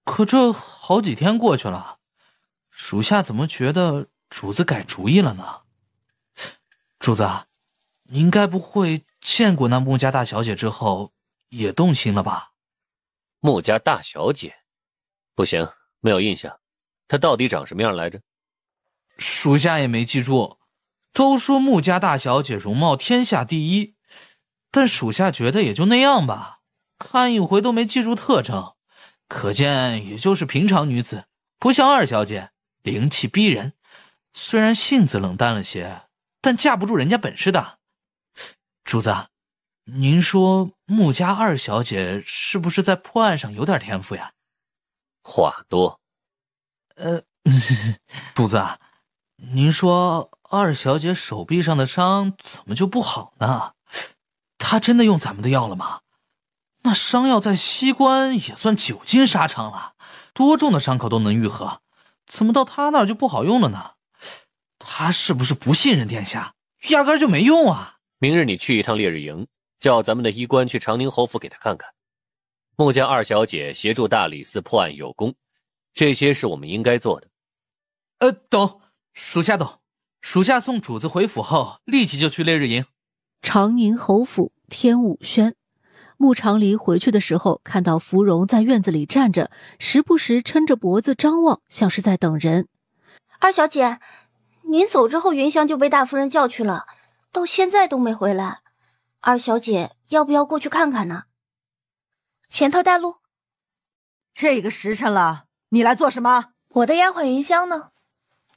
可这好几天过去了，属下怎么觉得主子改主意了呢？主子，您该不会见过那穆家大小姐之后也动心了吧？穆家大小姐？不行，没有印象。她到底长什么样来着？属下也没记住。都说穆家大小姐容貌天下第一，但属下觉得也就那样吧，看一回都没记住特征，可见也就是平常女子，不像二小姐灵气逼人，虽然性子冷淡了些，但架不住人家本事的。主子，您说穆家二小姐是不是在破案上有点天赋呀？话多。主子啊，您说二小姐手臂上的伤怎么就不好呢？她真的用咱们的药了吗？那伤药在西关也算久经沙场了，多重的伤口都能愈合，怎么到她那儿就不好用了呢？她是不是不信任殿下，压根儿就没用啊？明日你去一趟烈日营，叫咱们的医官去长宁侯府给他看看。穆家二小姐协助大理寺破案有功，这些是我们应该做的。懂，属下懂。属下送主子回府后，立即就去烈日营。长宁侯府天武轩，穆长黎回去的时候，看到芙蓉在院子里站着，时不时抻着脖子张望，像是在等人。二小姐，您走之后，云香就被大夫人叫去了，到现在都没回来。二小姐要不要过去看看呢？前头带路。这个时辰了，你来做什么？我的丫鬟云香呢？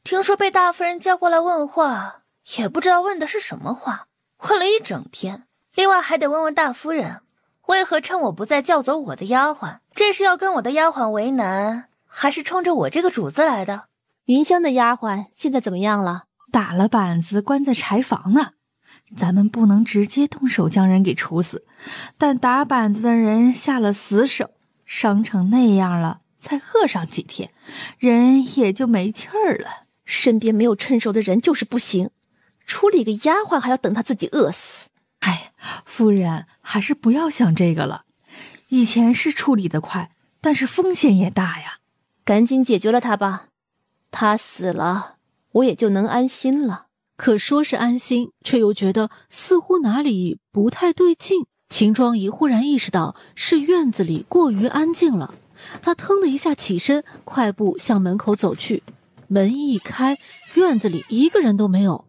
听说被大夫人叫过来问话，也不知道问的是什么话，问了一整天。另外还得问问大夫人，为何趁我不在叫走我的丫鬟？这是要跟我的丫鬟为难，还是冲着我这个主子来的？云香的丫鬟现在怎么样了？打了板子，关在柴房呢。咱们不能直接动手将人给处死，但打板子的人下了死手，伤成那样了，再喝上几天，人也就没气儿了。身边没有趁手的人就是不行，处理个丫鬟还要等他自己饿死。哎，夫人还是不要想这个了。以前是处理得快，但是风险也大呀。赶紧解决了他吧，他死了，我也就能安心了。可说是安心，却又觉得似乎哪里不太对劲。秦庄仪忽然意识到是院子里过于安静了，她腾的一下起身，快步向门口走去。门一开，院子里一个人都没有。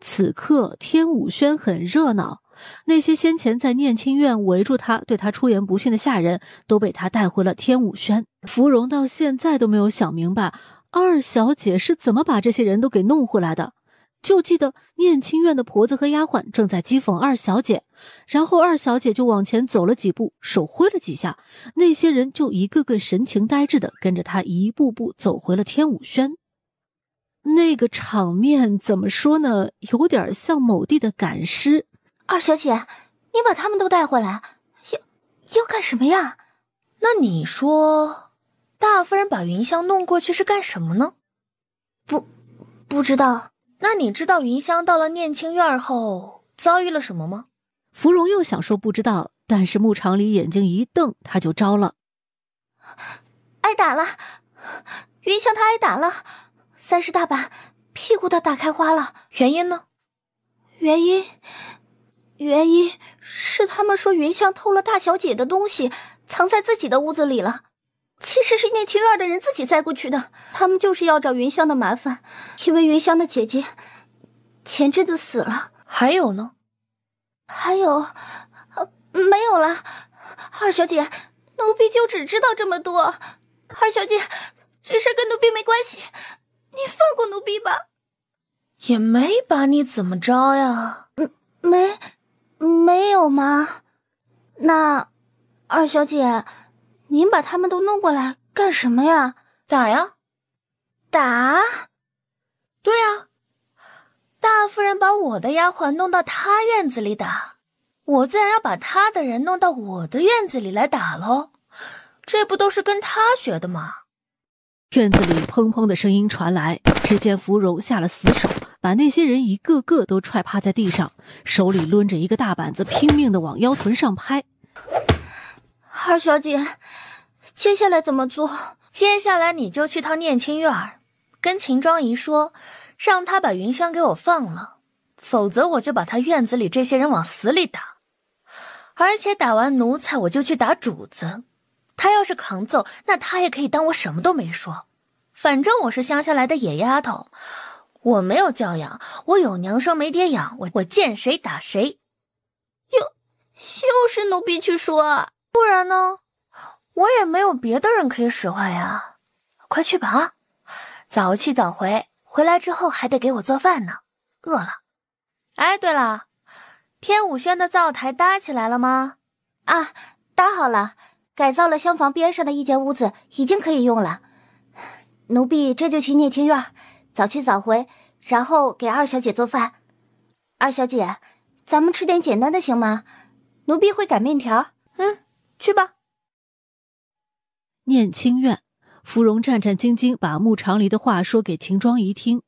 此刻天武轩很热闹，那些先前在念清院围住他对他出言不逊的下人都被他带回了天武轩。芙蓉到现在都没有想明白二小姐是怎么把这些人都给弄回来的，就记得念清院的婆子和丫鬟正在讥讽二小姐，然后二小姐就往前走了几步，手挥了几下，那些人就一个个神情呆滞的跟着她一步步走回了天武轩。那个场面怎么说呢，有点像某地的赶尸。二小姐，你把他们都带回来，要干什么呀？那你说大夫人把云香弄过去是干什么呢？不知道。那你知道云香到了念清院后遭遇了什么吗？芙蓉又想说不知道，但是穆长黎眼睛一瞪，他就招了。挨打了，云香她挨打了，30大板，屁股都打开花了。原因呢？原因是他们说云香偷了大小姐的东西，藏在自己的屋子里了。其实是念清院的人自己塞过去的，他们就是要找云香的麻烦，因为云香的姐姐前阵子死了。还有呢？还有，没有了。二小姐，奴婢就只知道这么多。二小姐，这事跟奴婢没关系，你放过奴婢吧。也没把你怎么着呀？没有吗？那二小姐，您把他们都弄过来干什么呀？打呀。打？对啊，大夫人把我的丫鬟弄到她院子里打，我自然要把她的人弄到我的院子里来打喽，这不都是跟她学的吗？院子里砰砰的声音传来，只见芙蓉下了死手，把那些人一个个都踹趴在地上，手里抡着一个大板子，拼命的往腰臀上拍。二小姐，接下来怎么做？接下来你就去趟念清院，跟秦庄仪说，让她把云香给我放了，否则我就把她院子里这些人往死里打。而且打完奴才我就去打主子，他要是扛揍，那他也可以当我什么都没说。反正我是乡下来的野丫头，我没有教养，我有娘生没爹养，我见谁打谁。又是奴婢去说，不然呢？我也没有别的人可以使唤呀。快去吧啊！早去早回，回来之后还得给我做饭呢，饿了。哎，对了，天武轩的灶台搭起来了吗？啊，搭好了，改造了厢房边上的一间屋子，已经可以用了。奴婢这就去聂庭院，早去早回，然后给二小姐做饭。二小姐，咱们吃点简单的行吗？奴婢会擀面条。去吧。念清院，芙蓉战战兢兢把穆长黎的话说给秦庄仪听。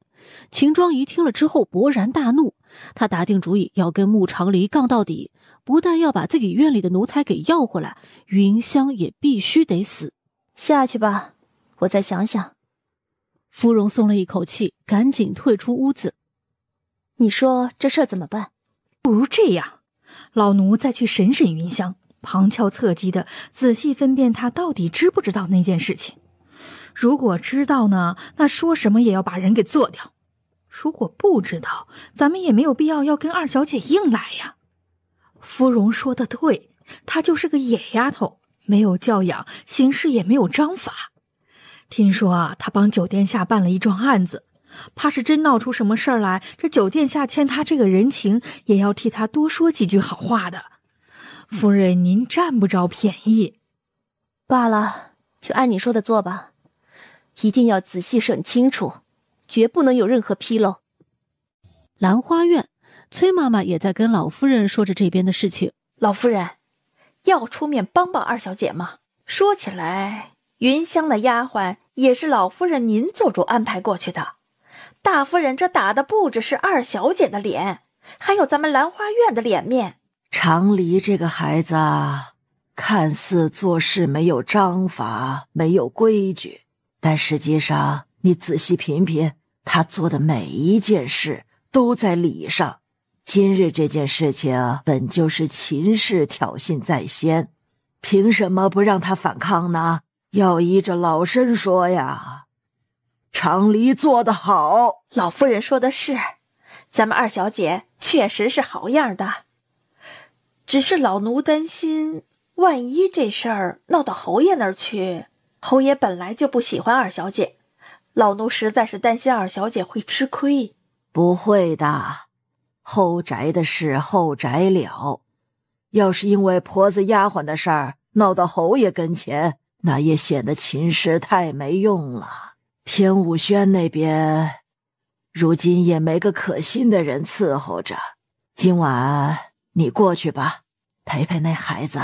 秦庄仪听了之后勃然大怒，他打定主意要跟穆长黎杠到底，不但要把自己院里的奴才给要回来，云香也必须得死。下去吧，我再想想。芙蓉松了一口气，赶紧退出屋子。你说这事儿怎么办？不如这样，老奴再去审审云香，旁敲侧击的仔细分辨他到底知不知道那件事情。如果知道呢，那说什么也要把人给做掉；如果不知道，咱们也没有必要跟二小姐硬来呀。芙蓉说的对，她就是个野丫头，没有教养，行事也没有章法。听说啊，她帮九殿下办了一桩案子，怕是真闹出什么事儿来，这九殿下欠她这个人情，也要替她多说几句好话的。夫人，您占不着便宜。罢了，就按你说的做吧，一定要仔细审清楚，绝不能有任何纰漏。兰花院，崔妈妈也在跟老夫人说着这边的事情。老夫人，要出面帮帮二小姐吗？说起来，云香的丫鬟也是老夫人您做主安排过去的。大夫人这打的不只是二小姐的脸，还有咱们兰花院的脸面。长黎这个孩子看似做事没有章法，没有规矩，但实际上你仔细品品，他做的每一件事都在理上。今日这件事情本就是秦氏挑衅在先，凭什么不让他反抗呢？要依着老身说呀。长黎做得好。老夫人说的是，咱们二小姐确实是好样的，只是老奴担心万一这事儿闹到侯爷那儿去，侯爷本来就不喜欢二小姐，老奴实在是担心二小姐会吃亏。不会的，后宅的事后宅了，要是因为婆子丫鬟的事儿闹到侯爷跟前，那也显得秦氏太没用了。天武轩那边如今也没个可信的人伺候着，今晚你过去吧，陪陪那孩子。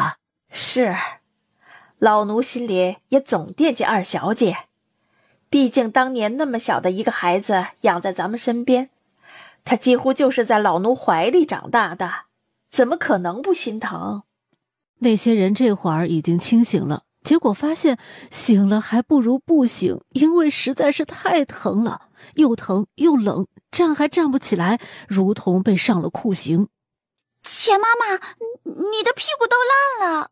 是，老奴心里也总惦记二小姐，毕竟当年那么小的一个孩子养在咱们身边，她几乎就是在老奴怀里长大的，怎么可能不心疼？那些人这会儿已经清醒了，结果发现醒了还不如不醒，因为实在是太疼了，又疼又冷，站还站不起来，如同被上了酷刑。钱妈妈，你的屁股都烂了。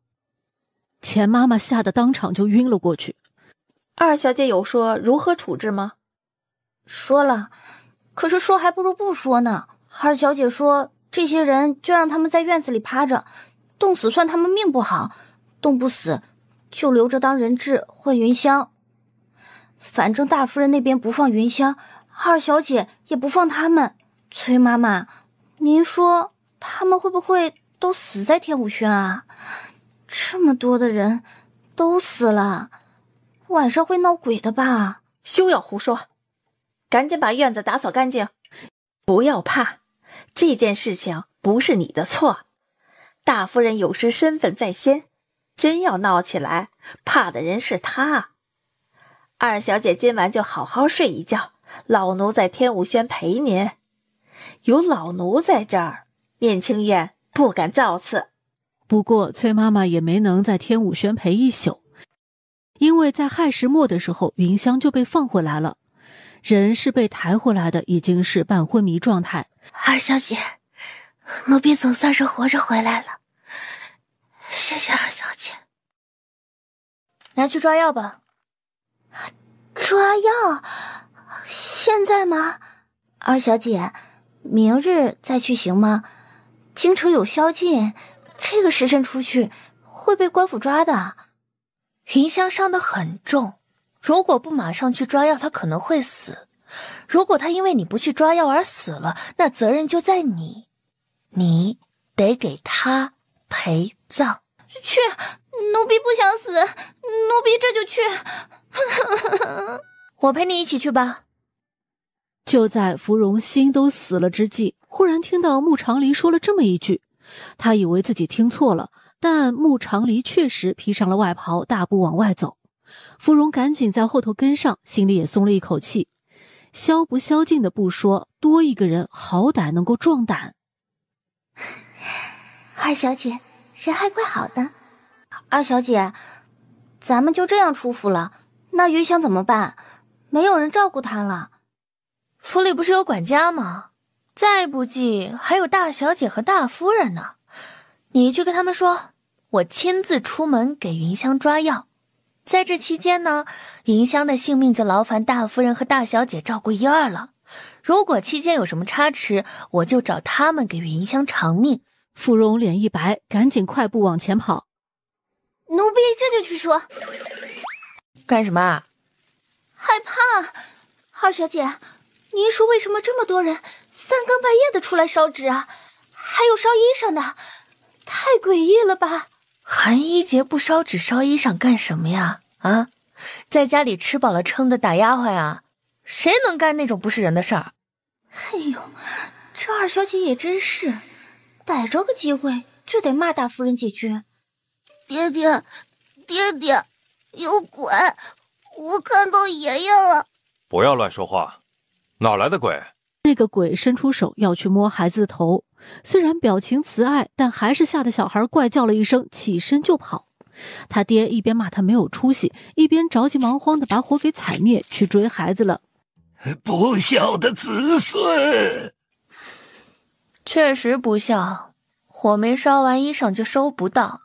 钱妈妈吓得当场就晕了过去。二小姐有说如何处置吗？说了，可是说还不如不说呢。二小姐说，这些人就让他们在院子里趴着，冻死算他们命不好，冻不死就留着当人质换云香。反正大夫人那边不放云香，二小姐也不放他们。崔妈妈，您说他们会不会都死在天武轩啊？这么多的人都死了，晚上会闹鬼的吧？休要胡说，赶紧把院子打扫干净。不要怕，这件事情不是你的错，大夫人有时身份在先，真要闹起来，怕的人是她。二小姐今晚就好好睡一觉，老奴在天武轩陪您。有老奴在这儿，念清院不敢造次。不过崔妈妈也没能在天武轩陪一宿，因为在亥时末的时候，云香就被放回来了，人是被抬回来的，已经是半昏迷状态。二小姐，奴婢总算是活着回来了，谢谢二小姐。拿去抓药吧。抓药？现在吗？二小姐，明日再去行吗？京城有宵禁，这个时辰出去会被官府抓的。云香伤得很重，如果不马上去抓药，她可能会死。如果她因为你不去抓药而死了，那责任就在你。你得给他陪葬。去，奴婢不想死，奴婢这就去。我陪你一起去吧。就在芙蓉心都死了之际，忽然听到穆长黎说了这么一句，他以为自己听错了，但穆长黎确实披上了外袍，大步往外走。芙蓉赶紧在后头跟上，心里也松了一口气。宵不宵禁的不说，多一个人好歹能够壮胆。二小姐，人还怪好的。二小姐，咱们就这样出府了，那云香怎么办？没有人照顾她了。府里不是有管家吗？再不济还有大小姐和大夫人呢。你去跟他们说，我亲自出门给云香抓药。在这期间呢，云香的性命就劳烦大夫人和大小姐照顾一二了。如果期间有什么差池，我就找他们给云香偿命。芙蓉脸一白，赶紧快步往前跑。奴婢这就去说。干什么啊？害怕。二小姐，您说为什么这么多人三更半夜的出来烧纸啊？还有烧衣裳的，太诡异了吧？寒衣节不烧纸烧衣裳干什么呀？啊，在家里吃饱了撑的打丫鬟啊，谁能干那种不是人的事儿？哎呦，这二小姐也真是，逮着个机会就得骂大夫人几句。爹爹，爹爹，有鬼！我看到爷爷了。不要乱说话，哪来的鬼？那个鬼伸出手要去摸孩子的头，虽然表情慈爱，但还是吓得小孩怪叫了一声，起身就跑。他爹一边骂他没有出息，一边着急忙慌地把火给踩灭，去追孩子了。不孝的子孙！确实不孝，火没烧完，衣裳就收不到。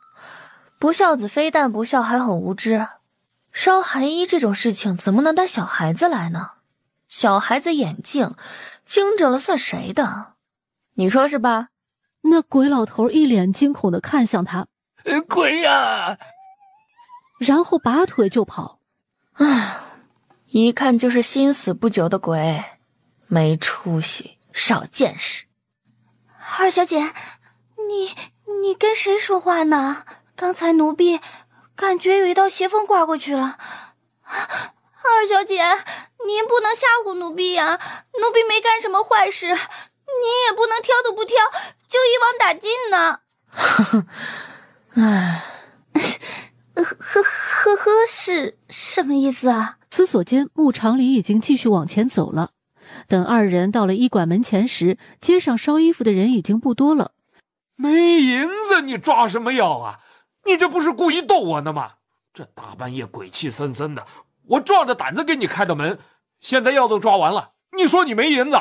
不孝子非但不孝，还很无知。烧寒衣这种事情怎么能带小孩子来呢？小孩子眼睛惊着了算谁的？你说是吧？那鬼老头一脸惊恐地看向他。鬼呀！然后拔腿就跑。唉，一看就是心死不久的鬼，没出息，少见识。二小姐，你跟谁说话呢？刚才奴婢感觉有一道邪风刮过去了。二小姐，您不能吓唬奴婢呀，奴婢没干什么坏事，您也不能挑都不挑就一网打尽呢。唉，是什么意思啊？思索间，穆长黎已经继续往前走了。等二人到了医馆门前时，街上烧衣服的人已经不多了。没银子，你抓什么药啊？你这不是故意逗我呢吗？这大半夜鬼气森森的，我壮着胆子给你开的门，现在药都抓完了，你说你没银子？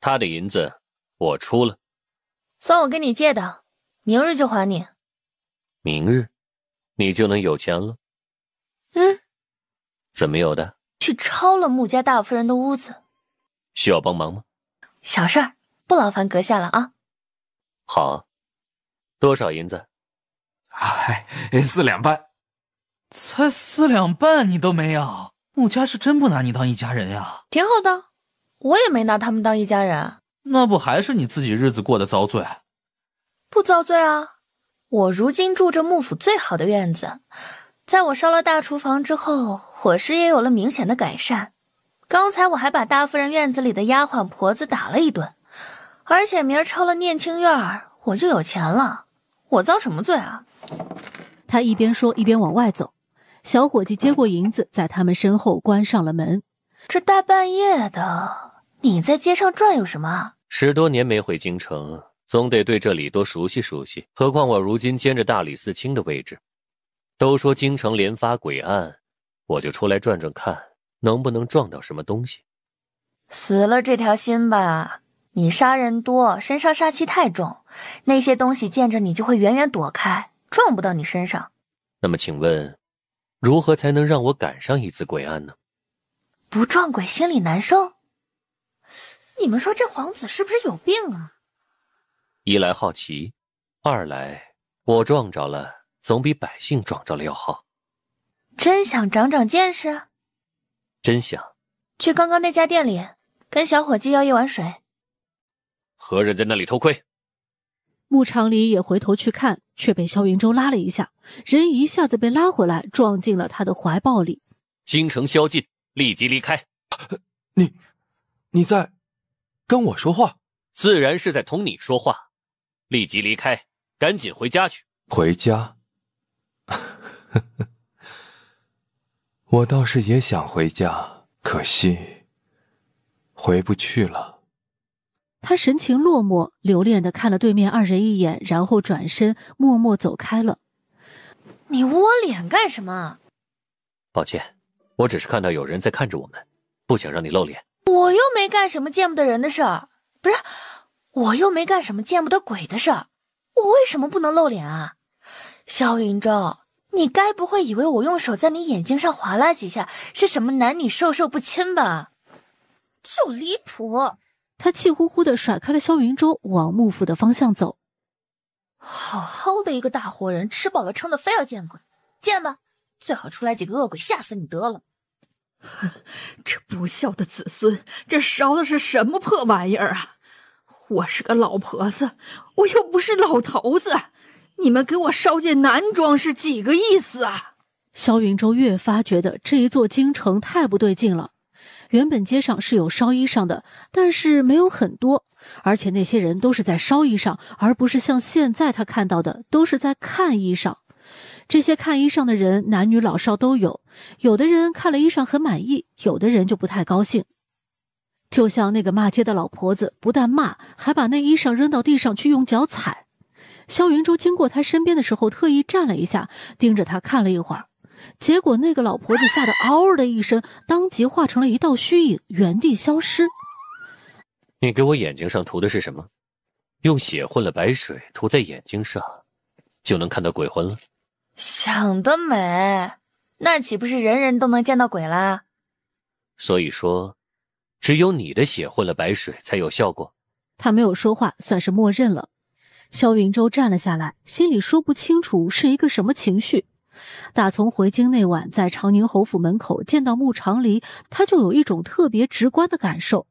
他的银子我出了，算我跟你借的，明日就还你。明日你就能有钱了？怎么有的？去抄了穆家大夫人的屋子。需要帮忙吗？小事儿，不劳烦阁下了啊。好，多少银子？4两半。才4两半你都没有，穆家是真不拿你当一家人呀？挺好的，我也没拿他们当一家人。那不还是你自己日子过得遭罪？不遭罪啊，我如今住着幕府最好的院子，在我烧了大厨房之后，伙食也有了明显的改善。刚才我还把大夫人院子里的丫鬟婆子打了一顿，而且明儿抄了念庆院，我就有钱了。我遭什么罪啊？他一边说一边往外走，小伙计接过银子，在他们身后关上了门。这大半夜的，你在街上转悠什么？10多年没回京城，总得对这里多熟悉熟悉。何况我如今兼着大理寺卿的位置。都说京城连发鬼案，我就出来转转看，能不能撞到什么东西。死了这条心吧，你杀人多，身上杀气太重，那些东西见着你就会远远躲开，撞不到你身上。那么请问，如何才能让我赶上一次鬼案呢？不撞鬼心里难受？你们说这皇子是不是有病啊？一来好奇，二来我撞着了总比百姓撞着了要好。真想长长见识？真想。去刚刚那家店里跟小伙计要一碗水。何人在那里偷窥？穆长礼也回头去看，却被萧云舟拉了一下，人一下子被拉回来，撞进了他的怀抱里。京城宵禁，立即离开。你在跟我说话？自然是在同你说话。立即离开，赶紧回家去。回家？我倒是也想回家，可惜回不去了。他神情落寞，留恋地看了对面二人一眼，然后转身默默走开了。你捂我脸干什么？抱歉，我只是看到有人在看着我们，不想让你露脸。我又没干什么见不得人的事儿，不是，我又没干什么见不得鬼的事儿，我为什么不能露脸啊？萧云舟，你该不会以为我用手在你眼睛上划拉几下是什么男女授受不亲吧？就离谱！他气呼呼地甩开了萧云舟，往幕府的方向走。好好的一个大活人，吃饱了撑的非要见鬼，见吧，最好出来几个恶鬼吓死你得了。这不孝的子孙，这烧的是什么破玩意儿啊？我是个老婆子，我又不是老头子，你们给我烧件男装是几个意思啊？萧云舟越发觉得这一座京城太不对劲了。原本街上是有烧衣裳的，但是没有很多，而且那些人都是在烧衣裳，而不是像现在他看到的都是在看衣裳。这些看衣裳的人男女老少都有，有的人看了衣裳很满意，有的人就不太高兴。就像那个骂街的老婆子，不但骂，还把那衣裳扔到地上去用脚踩。萧云舟经过他身边的时候特意站了一下，盯着他看了一会儿，结果那个老婆子吓得嗷的一声，当即化成了一道虚影，原地消失。你给我眼睛上涂的是什么？用血混了白水涂在眼睛上，就能看到鬼魂了？想得美，那岂不是人人都能见到鬼啦？所以说，只有你的血混了白水才有效果。他没有说话，算是默认了。萧云舟站了下来，心里说不清楚是一个什么情绪。打从回京那晚在长宁侯府门口见到穆长黎，他就有一种特别直观的感受。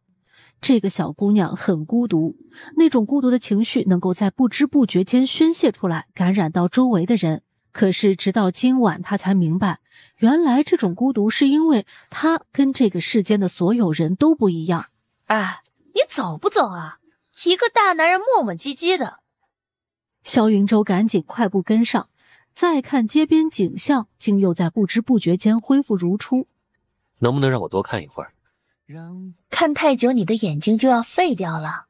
这个小姑娘很孤独，那种孤独的情绪能够在不知不觉间宣泄出来，感染到周围的人。可是直到今晚他才明白，原来这种孤独是因为他跟这个世间的所有人都不一样。哎，你走不走啊？一个大男人磨磨唧唧的。萧云舟赶紧快步跟上，再看街边景象，竟又在不知不觉间恢复如初。能不能让我多看一会儿？看太久你的眼睛就要废掉了。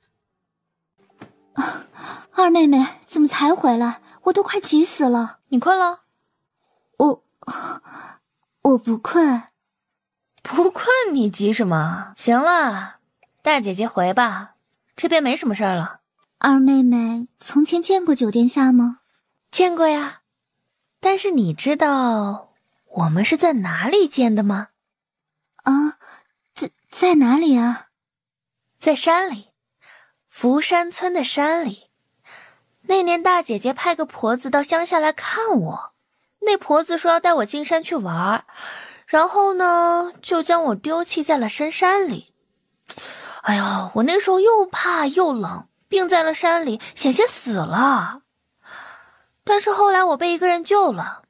二妹妹怎么才回来？我都快急死了。你困了？我不困。不困你急什么？行了，大姐姐回吧，这边没什么事儿了。二妹妹从前见过九殿下吗？见过呀，但是你知道我们是在哪里见的吗？啊，在哪里啊？在山里，福山村的山里。那年大姐姐派个婆子到乡下来看我，那婆子说要带我进山去玩，然后呢就将我丢弃在了深山里。哎呦，我那时候又怕又冷，病在了山里，险些死了。但是后来我被一个人救了。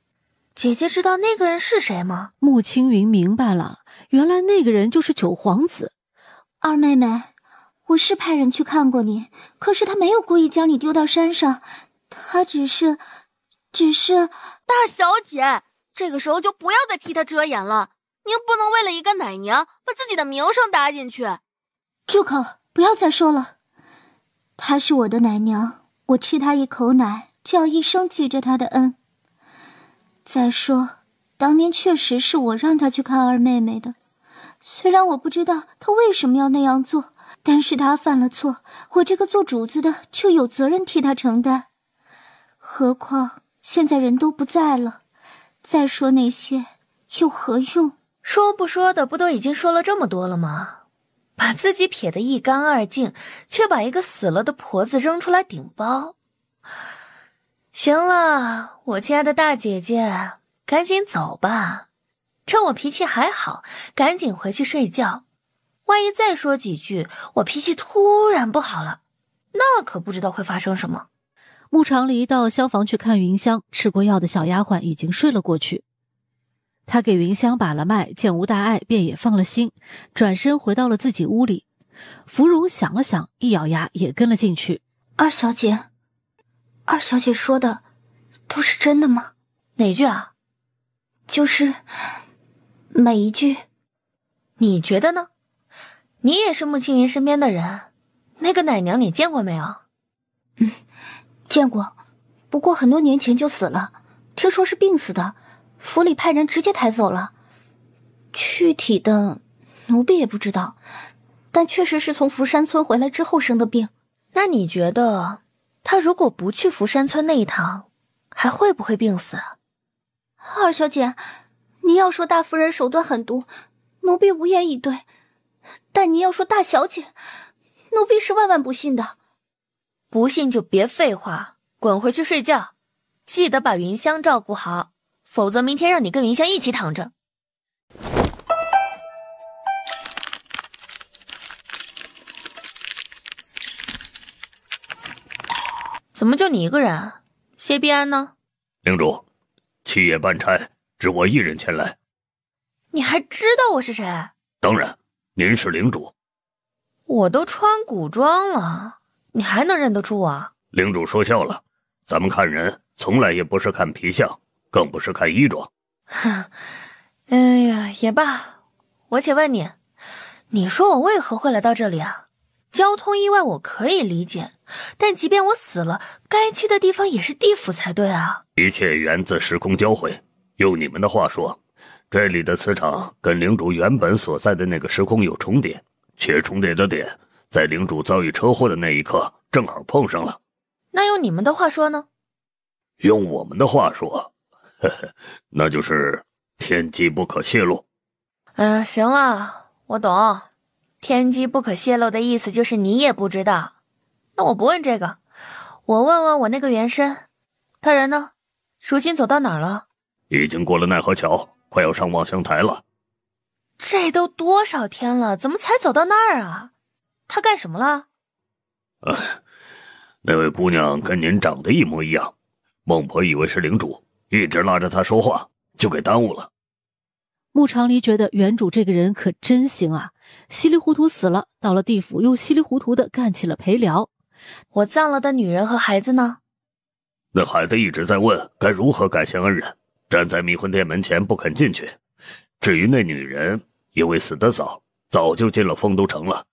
姐姐知道那个人是谁吗？穆青云明白了，原来那个人就是九皇子。二妹妹，我是派人去看过你，可是他没有故意将你丢到山上，他只是大小姐，这个时候就不要再替他遮掩了，您不能为了一个奶娘把自己的名声搭进去。住口，不要再说了。她是我的奶娘，我吃她一口奶就要一生记着她的恩。再说，当年确实是我让她去看二妹妹的，虽然我不知道她为什么要那样做，但是她犯了错，我这个做主子的就有责任替她承担。何况现在人都不在了，再说那些有何用？说不说的不都已经说了这么多了吗？把自己撇得一干二净，却把一个死了的婆子扔出来顶包。行了，我亲爱的大姐姐，赶紧走吧，趁我脾气还好，赶紧回去睡觉。万一再说几句，我脾气突然不好了，那可不知道会发生什么。穆长黎到厢房去看云香，吃过药的小丫鬟已经睡了过去。他给云香把了脉，见无大碍，便也放了心，转身回到了自己屋里。芙蓉想了想，一咬牙也跟了进去。二小姐说的都是真的吗？哪句啊？就是每一句。你觉得呢？你也是穆青云身边的人，那个奶娘你见过没有？见过，不过很多年前就死了，听说是病死的，府里派人直接抬走了。具体的奴婢也不知道，但确实是从福山村回来之后生的病。那你觉得他如果不去福山村那一趟，还会不会病死？二小姐，你要说大夫人手段狠毒，奴婢无言以对，但你要说大小姐，奴婢是万万不信的。不信就别废话，滚回去睡觉，记得把云香照顾好，否则明天让你跟云香一起躺着。怎么就你一个人？谢必安呢？领主，七夜办差，只我一人前来。你还知道我是谁？当然，您是领主。我都穿古装了，你还能认得出我？领主说笑了，咱们看人从来也不是看皮相，更不是看衣装。哎呀，也罢，我且问你，你说我为何会来到这里啊？交通意外我可以理解，但即便我死了，该去的地方也是地府才对啊。一切源自时空交汇，用你们的话说，这里的磁场跟领主原本所在的那个时空有重叠，且重叠的点在领主遭遇车祸的那一刻正好碰上了。那用你们的话说呢？用我们的话说，那就是天机不可泄露。行了，我懂。天机不可泄露的意思就是你也不知道。那我不问这个，我问问我那个原身，他人呢？如今走到哪儿了？已经过了奈何桥，快要上望乡台了。这都多少天了，怎么才走到那儿啊？他干什么了？那位姑娘跟您长得一模一样，孟婆以为是领主，一直拉着她说话，就给耽误了。穆长黎觉得原主这个人可真行啊，稀里糊涂死了，到了地府又稀里糊涂的干起了陪聊。我葬了的女人和孩子呢？那孩子一直在问该如何感谢恩人，站在迷魂殿门前不肯进去。至于那女人，因为死得早，早就进了丰都城了。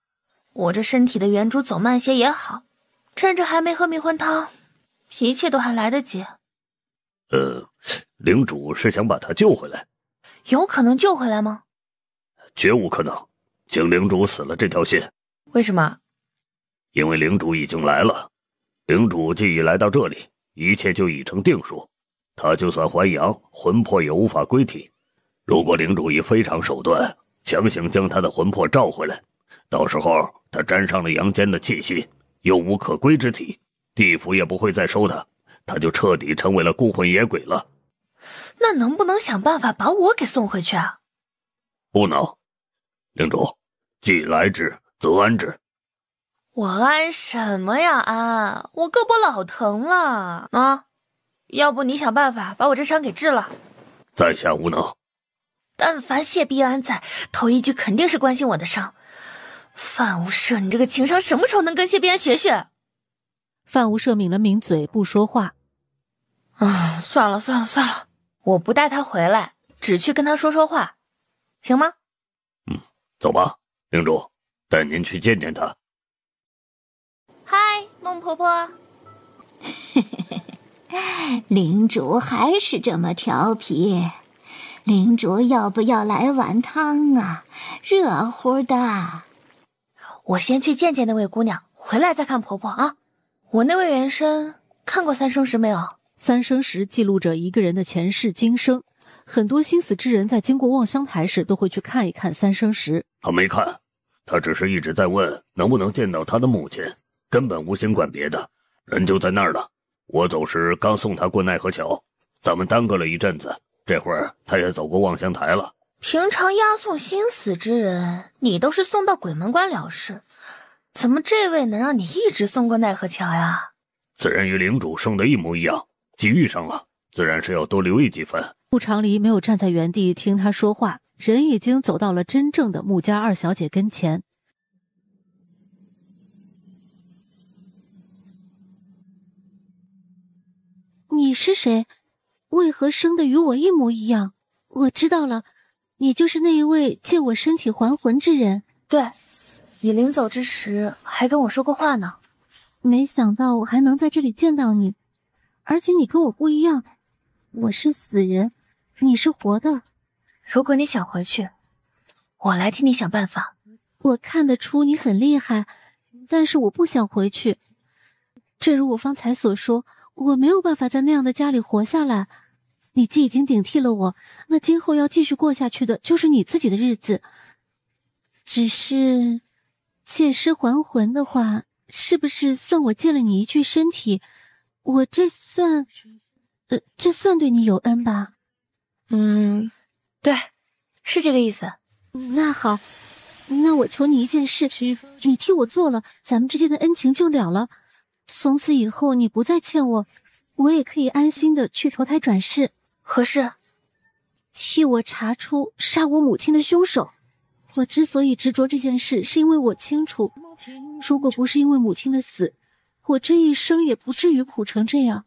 我这身体的原主走慢些也好，趁着还没喝迷魂汤，一切都还来得及。领主是想把她救回来？有可能救回来吗？绝无可能，请领主死了这条心。为什么？因为领主已经来了，领主既已来到这里，一切就已成定数。他就算还阳，魂魄也无法归体。如果领主以非常手段强行将他的魂魄召回来，到时候他沾上了阳间的气息，又无可归之体，地府也不会再收他，他就彻底成为了孤魂野鬼了。那能不能想办法把我给送回去啊？不能，领主，既来之则安之。我安什么呀安？我胳膊老疼了啊！要不你想办法把我这伤给治了。在下无能。但凡谢必安在，头一句肯定是关心我的伤。范无赦，你这个情商什么时候能跟谢必安学学？范无赦抿了抿嘴，不说话。算了，我不带他回来，只去跟他说说话，行吗？走吧，领主，带您去见见他。嗨，孟婆婆。领主还是这么调皮，领主要不要来碗汤啊？热乎的。我先去见见那位姑娘，回来再看婆婆啊。我那位原身看过三生石没有？三生石记录着一个人的前世今生，很多心死之人在经过望乡台时都会去看一看三生石。他没看，他只是一直在问能不能见到他的母亲，根本无心管别的，人就在那儿了。我走时刚送他过奈何桥，咱们耽搁了一阵子，这会儿他也走过望乡台了。平常押送心死之人，你都是送到鬼门关了事，怎么这位能让你一直送过奈何桥呀？自然与领主生得一模一样，既遇上了，自然是要多留意几分。穆长黎没有站在原地听他说话，人已经走到了真正的穆家二小姐跟前。你是谁？为何生得与我一模一样？我知道了，你就是那一位借我身体还魂之人。对，你临走之时还跟我说过话呢。没想到我还能在这里见到你，而且你跟我不一样，我是死人，你是活的。如果你想回去，我来替你想办法。我看得出你很厉害，但是我不想回去。正如我方才所说，我没有办法在那样的家里活下来。你既已经顶替了我，那今后要继续过下去的就是你自己的日子。只是借尸还魂的话，是不是算我借了你一具身体？我这算对你有恩吧？对，是这个意思。那好，那我求你一件事，你替我做了，咱们之间的恩情就了了。从此以后你不再欠我，我也可以安心的去投胎转世。何事？替我查出杀我母亲的凶手。我之所以执着这件事，是因为我清楚，如果不是因为母亲的死，我这一生也不至于苦成这样。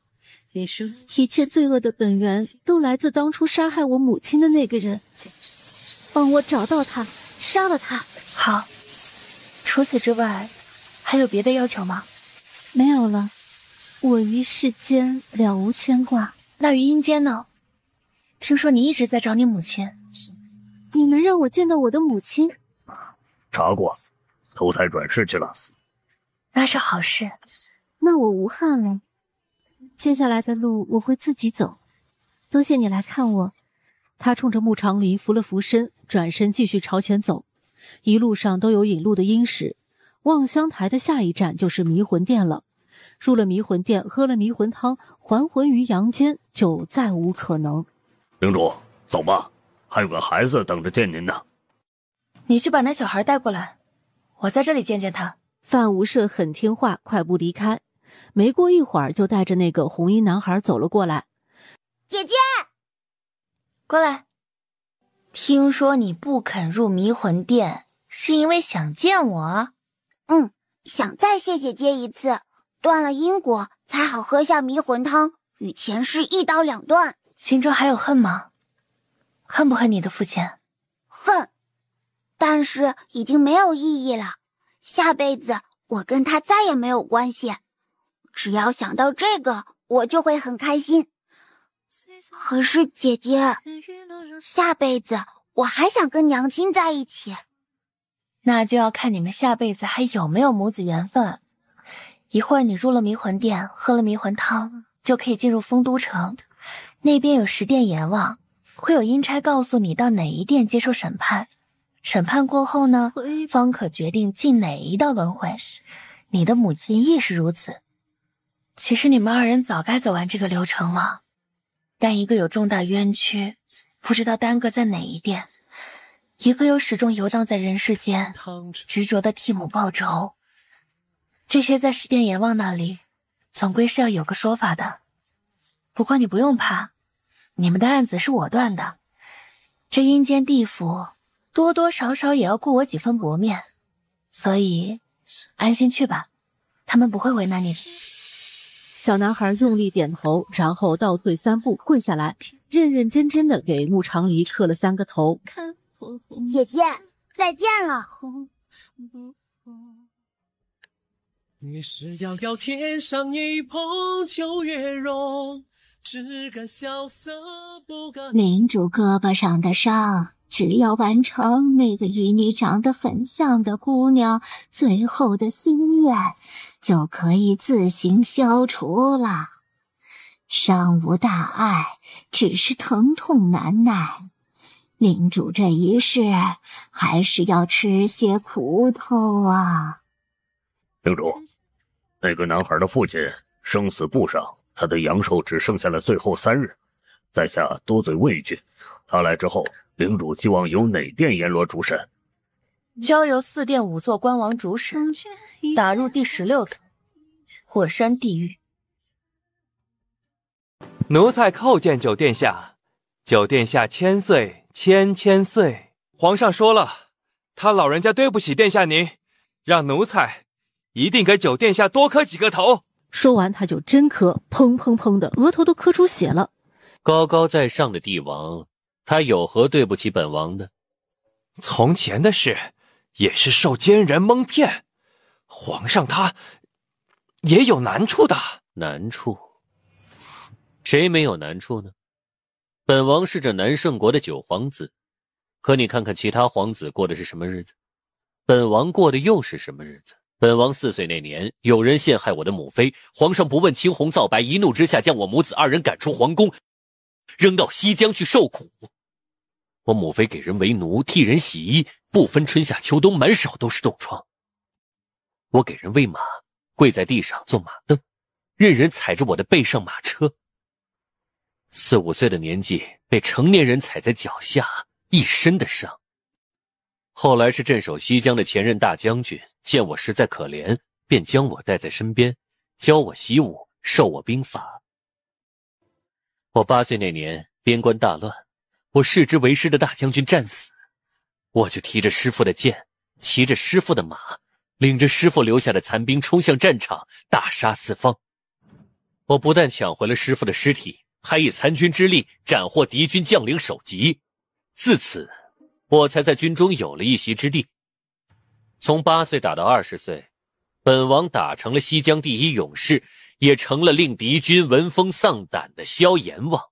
一切罪恶的本源都来自当初杀害我母亲的那个人。帮我找到他，杀了他。好，除此之外，还有别的要求吗？没有了，我于世间了无牵挂。那于阴间呢？听说你一直在找你母亲。你们让我见到我的母亲？查过，投胎转世去了。那是好事。那我无憾了。接下来的路我会自己走。多谢你来看我。他冲着穆长黎扶了扶身，转身继续朝前走。一路上都有引路的阴使。望乡台的下一站就是迷魂殿了。入了迷魂殿，喝了迷魂汤，还魂于阳间就再无可能。领主，走吧，还有个孩子等着见您呢。你去把那小孩带过来，我在这里见见他。范无赦很听话，快步离开。没过一会儿，就带着那个红衣男孩走了过来。姐姐，过来。听说你不肯入迷魂殿，是因为想见我？想再谢姐姐一次，断了因果，才好喝下迷魂汤，与前世一刀两断。心中还有恨吗？恨不恨你的父亲？恨，但是已经没有意义了。下辈子我跟他再也没有关系，只要想到这个，我就会很开心。可是姐姐，下辈子我还想跟娘亲在一起。那就要看你们下辈子还有没有母子缘分。一会儿你入了迷魂殿，喝了迷魂汤，就可以进入丰都城。那边有10殿阎王，会有阴差告诉你到哪一殿接受审判。审判过后呢，方可决定进哪一道轮回。你的母亲亦是如此。其实你们2人早该走完这个流程了，但一个有重大冤屈，不知道耽搁在哪一殿。一个又始终游荡在人世间，执着的替母报仇。这些在10殿阎王那里，总归是要有个说法的。不过你不用怕，你们的案子是我断的。这阴间地府多多少少也要顾我几分薄面，所以安心去吧，他们不会为难你。小男孩用力点头，然后倒退3步，跪下来，认认真真的给穆长黎磕了3个头。姐姐，再见了。你是遥遥天上一捧秋月容，只敢萧瑟不敢。领主胳膊上的伤，只要完成那个与你长得很像的姑娘最后的心愿，就可以自行消除了。伤无大碍，只是疼痛难耐。领主这一世还是要吃些苦头啊。领主，那个男孩的父亲生死簿上，他的阳寿只剩下了最后3日，在下多嘴问一句，他来之后，领主希望由哪殿阎罗主审？交由4殿5座官王主审，打入第16层火山地狱。奴才叩见九殿下，九殿下千岁千岁。皇上说了，他老人家对不起殿下您，让奴才一定给九殿下多磕几个头。说完他就真磕，砰砰砰的，额头都磕出血了。高高在上的帝王，他有何对不起本王的？从前的事也是受奸人蒙骗，皇上他也有难处的。难处？谁没有难处呢？本王是这南圣国的九皇子，可你看看其他皇子过的是什么日子，本王过的又是什么日子？本王4岁那年，有人陷害我的母妃，皇上不问青红皂白，一怒之下将我母子2人赶出皇宫，扔到西江去受苦。我母妃给人为奴，替人洗衣，不分春夏秋冬，满手都是冻疮。我给人喂马，跪在地上做马凳，任人踩着我的背上马车。4、5岁的年纪，被成年人踩在脚下，一身的伤。后来是镇守西江的前任大将军见我实在可怜，便将我带在身边，教我习武，授我兵法。我8岁那年，边关大乱，我视之为师的大将军战死，我就提着师父的剑，骑着师父的马，领着师父留下的残兵冲向战场，大杀四方。我不但抢回了师父的尸体，还以残军之力斩获敌军将领首级。自此，我才在军中有了一席之地。从8岁打到20岁，本王打成了西江第1勇士，也成了令敌军闻风丧胆的萧阎王。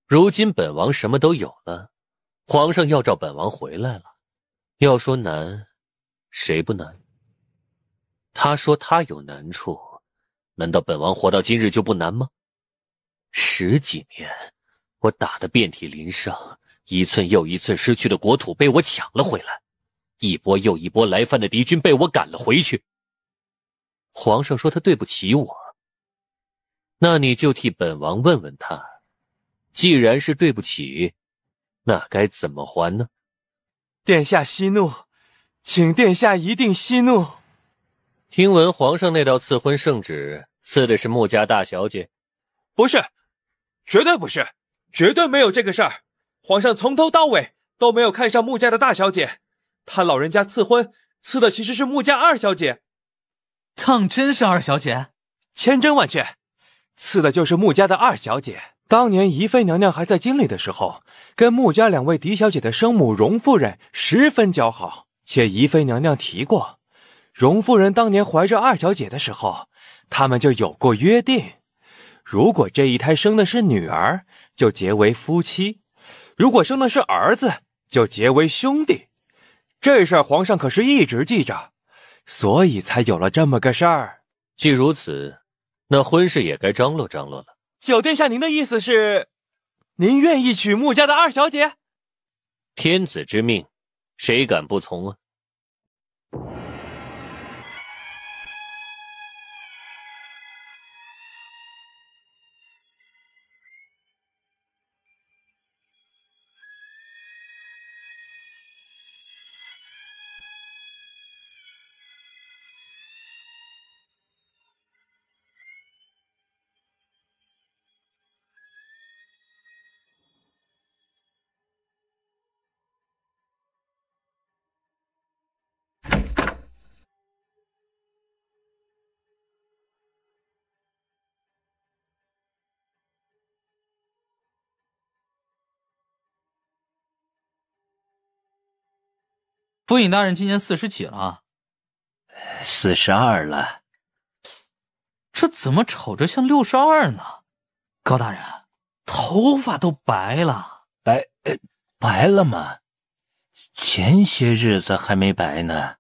如今本王什么都有了，皇上要召本王回来了。要说难，谁不难？他说他有难处，难道本王活到今日就不难吗？10几年，我打得遍体鳞伤，一寸又一寸失去的国土被我抢了回来，一波又一波来犯的敌军被我赶了回去。皇上说他对不起我，那你就替本王问问他，既然是对不起，那该怎么还呢？殿下息怒，请殿下一定息怒。听闻皇上那道赐婚圣旨赐的是穆家大小姐？不是，绝对不是，绝对没有这个事儿。皇上从头到尾都没有看上穆家的大小姐，他老人家赐婚赐的其实是穆家2小姐。当真是2小姐？千真万确，赐的就是穆家的2小姐。当年宜妃娘娘还在京里的时候，跟穆家2位嫡小姐的生母荣夫人十分交好，且宜妃娘娘提过，荣夫人当年怀着2小姐的时候，他们就有过约定，如果这一胎生的是女儿，就结为夫妻；如果生的是儿子，就结为兄弟。这事儿皇上可是一直记着，所以才有了这么个事儿。既如此，那婚事也该张罗张罗了。九殿下，您的意思是，您愿意娶穆家的2小姐？天子之命，谁敢不从啊？府尹大人今年40几了？42了。这怎么瞅着像62呢？高大人，头发都白了。白了吗？前些日子还没白呢。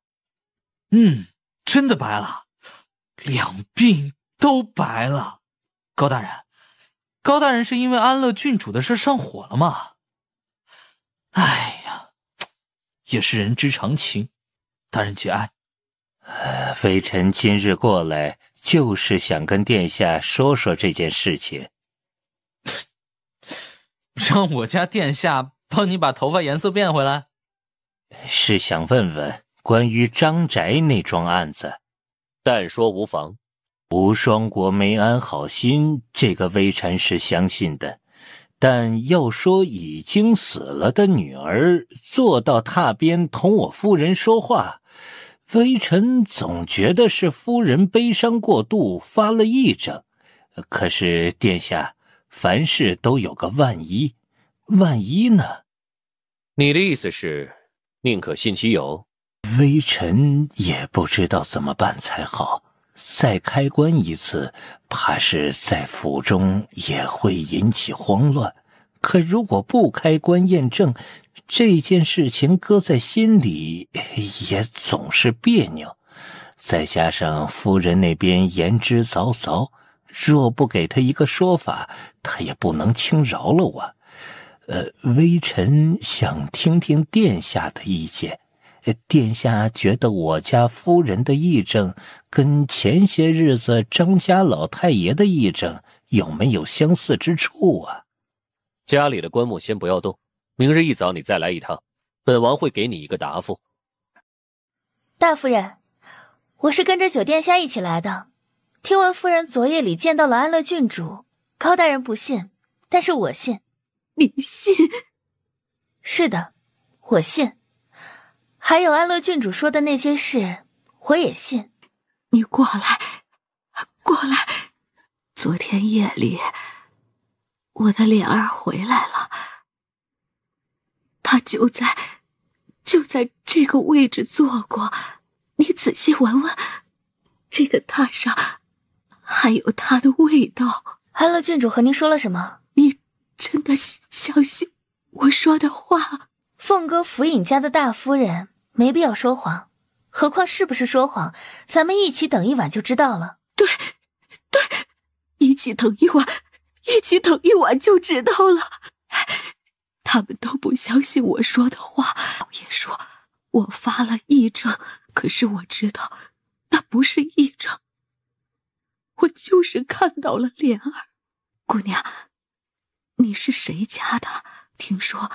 真的白了，2鬓都白了。高大人是因为安乐郡主的事上火了吗？哎呀，也是人之常情，大人节哀。微臣今日过来，就是想跟殿下说说这件事情。让我家殿下帮你把头发颜色变回来？是想问问关于张宅那桩案子。但说无妨。无双国没安好心，这个微臣是相信的。但要说已经死了的女儿坐到榻边同我夫人说话，微臣总觉得是夫人悲伤过度发了癔症。可是殿下，凡事都有个万一，万一呢？你的意思是，宁可信其有？微臣也不知道怎么办才好。再开棺一次，怕是在府中也会引起慌乱。可如果不开棺验证，这件事情搁在心里也总是别扭。再加上夫人那边言之凿凿，若不给他一个说法，他也不能轻饶了我。微臣想听听殿下的意见。殿下觉得我家夫人的癔症跟前些日子张家老太爷的癔症有没有相似之处啊？家里的棺木先不要动，明日一早你再来一趟，本王会给你一个答复。大夫人，我是跟着九殿下一起来的。听闻夫人昨夜里见到了安乐郡主，高大人不信，但是我信。你信？是的，我信。还有安乐郡主说的那些事，我也信。你过来，过来。昨天夜里，我的莲儿回来了，她就在这个位置坐过。你仔细闻闻，这个榻上还有她的味道。安乐郡主和您说了什么？你真的相信我说的话？凤哥府尹家的大夫人没必要说谎，何况是不是说谎，咱们一起等一晚就知道了。对，一起等一晚就知道了。他们都不相信我说的话，也说我发了癔症，可是我知道那不是癔症，我就是看到了莲儿。姑娘，你是谁家的？听说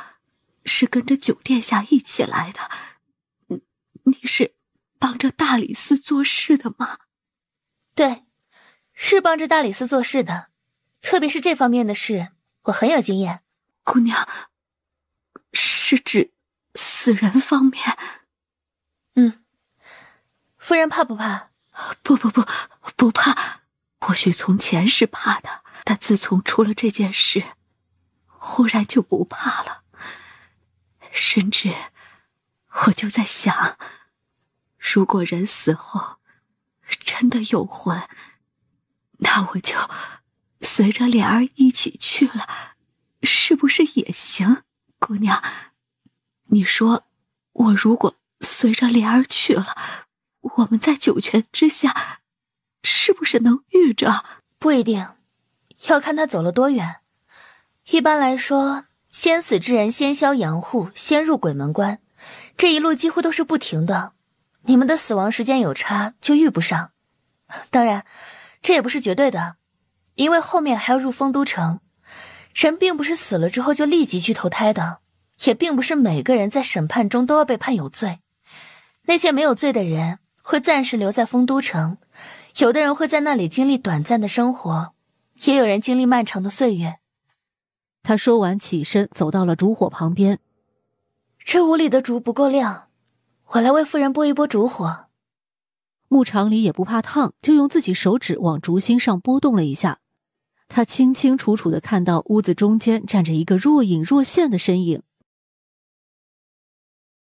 是跟着九殿下一起来的。你是帮着大理寺做事的吗？对，是帮着大理寺做事的，特别是这方面的事，我很有经验。姑娘，是指死人方面？夫人怕不怕？不怕。或许从前是怕的，但自从出了这件事，忽然就不怕了。甚至我就在想，如果人死后真的有魂，那我就随着莲儿一起去了，是不是也行？姑娘，你说我如果随着莲儿去了，我们在九泉之下是不是能遇着？不一定，要看他走了多远。一般来说，先死之人先销阳户，先入鬼门关，这一路几乎都是不停的。你们的死亡时间有差，就遇不上。当然，这也不是绝对的，因为后面还要入丰都城。人并不是死了之后就立即去投胎的，也并不是每个人在审判中都要被判有罪。那些没有罪的人会暂时留在丰都城，有的人会在那里经历短暂的生活，也有人经历漫长的岁月。他说完起身走到了烛火旁边。这屋里的烛不够亮，我来为夫人拨一拨烛火。穆长礼也不怕烫，就用自己手指往烛心上拨动了一下。他清清楚楚地看到屋子中间站着一个若隐若现的身影，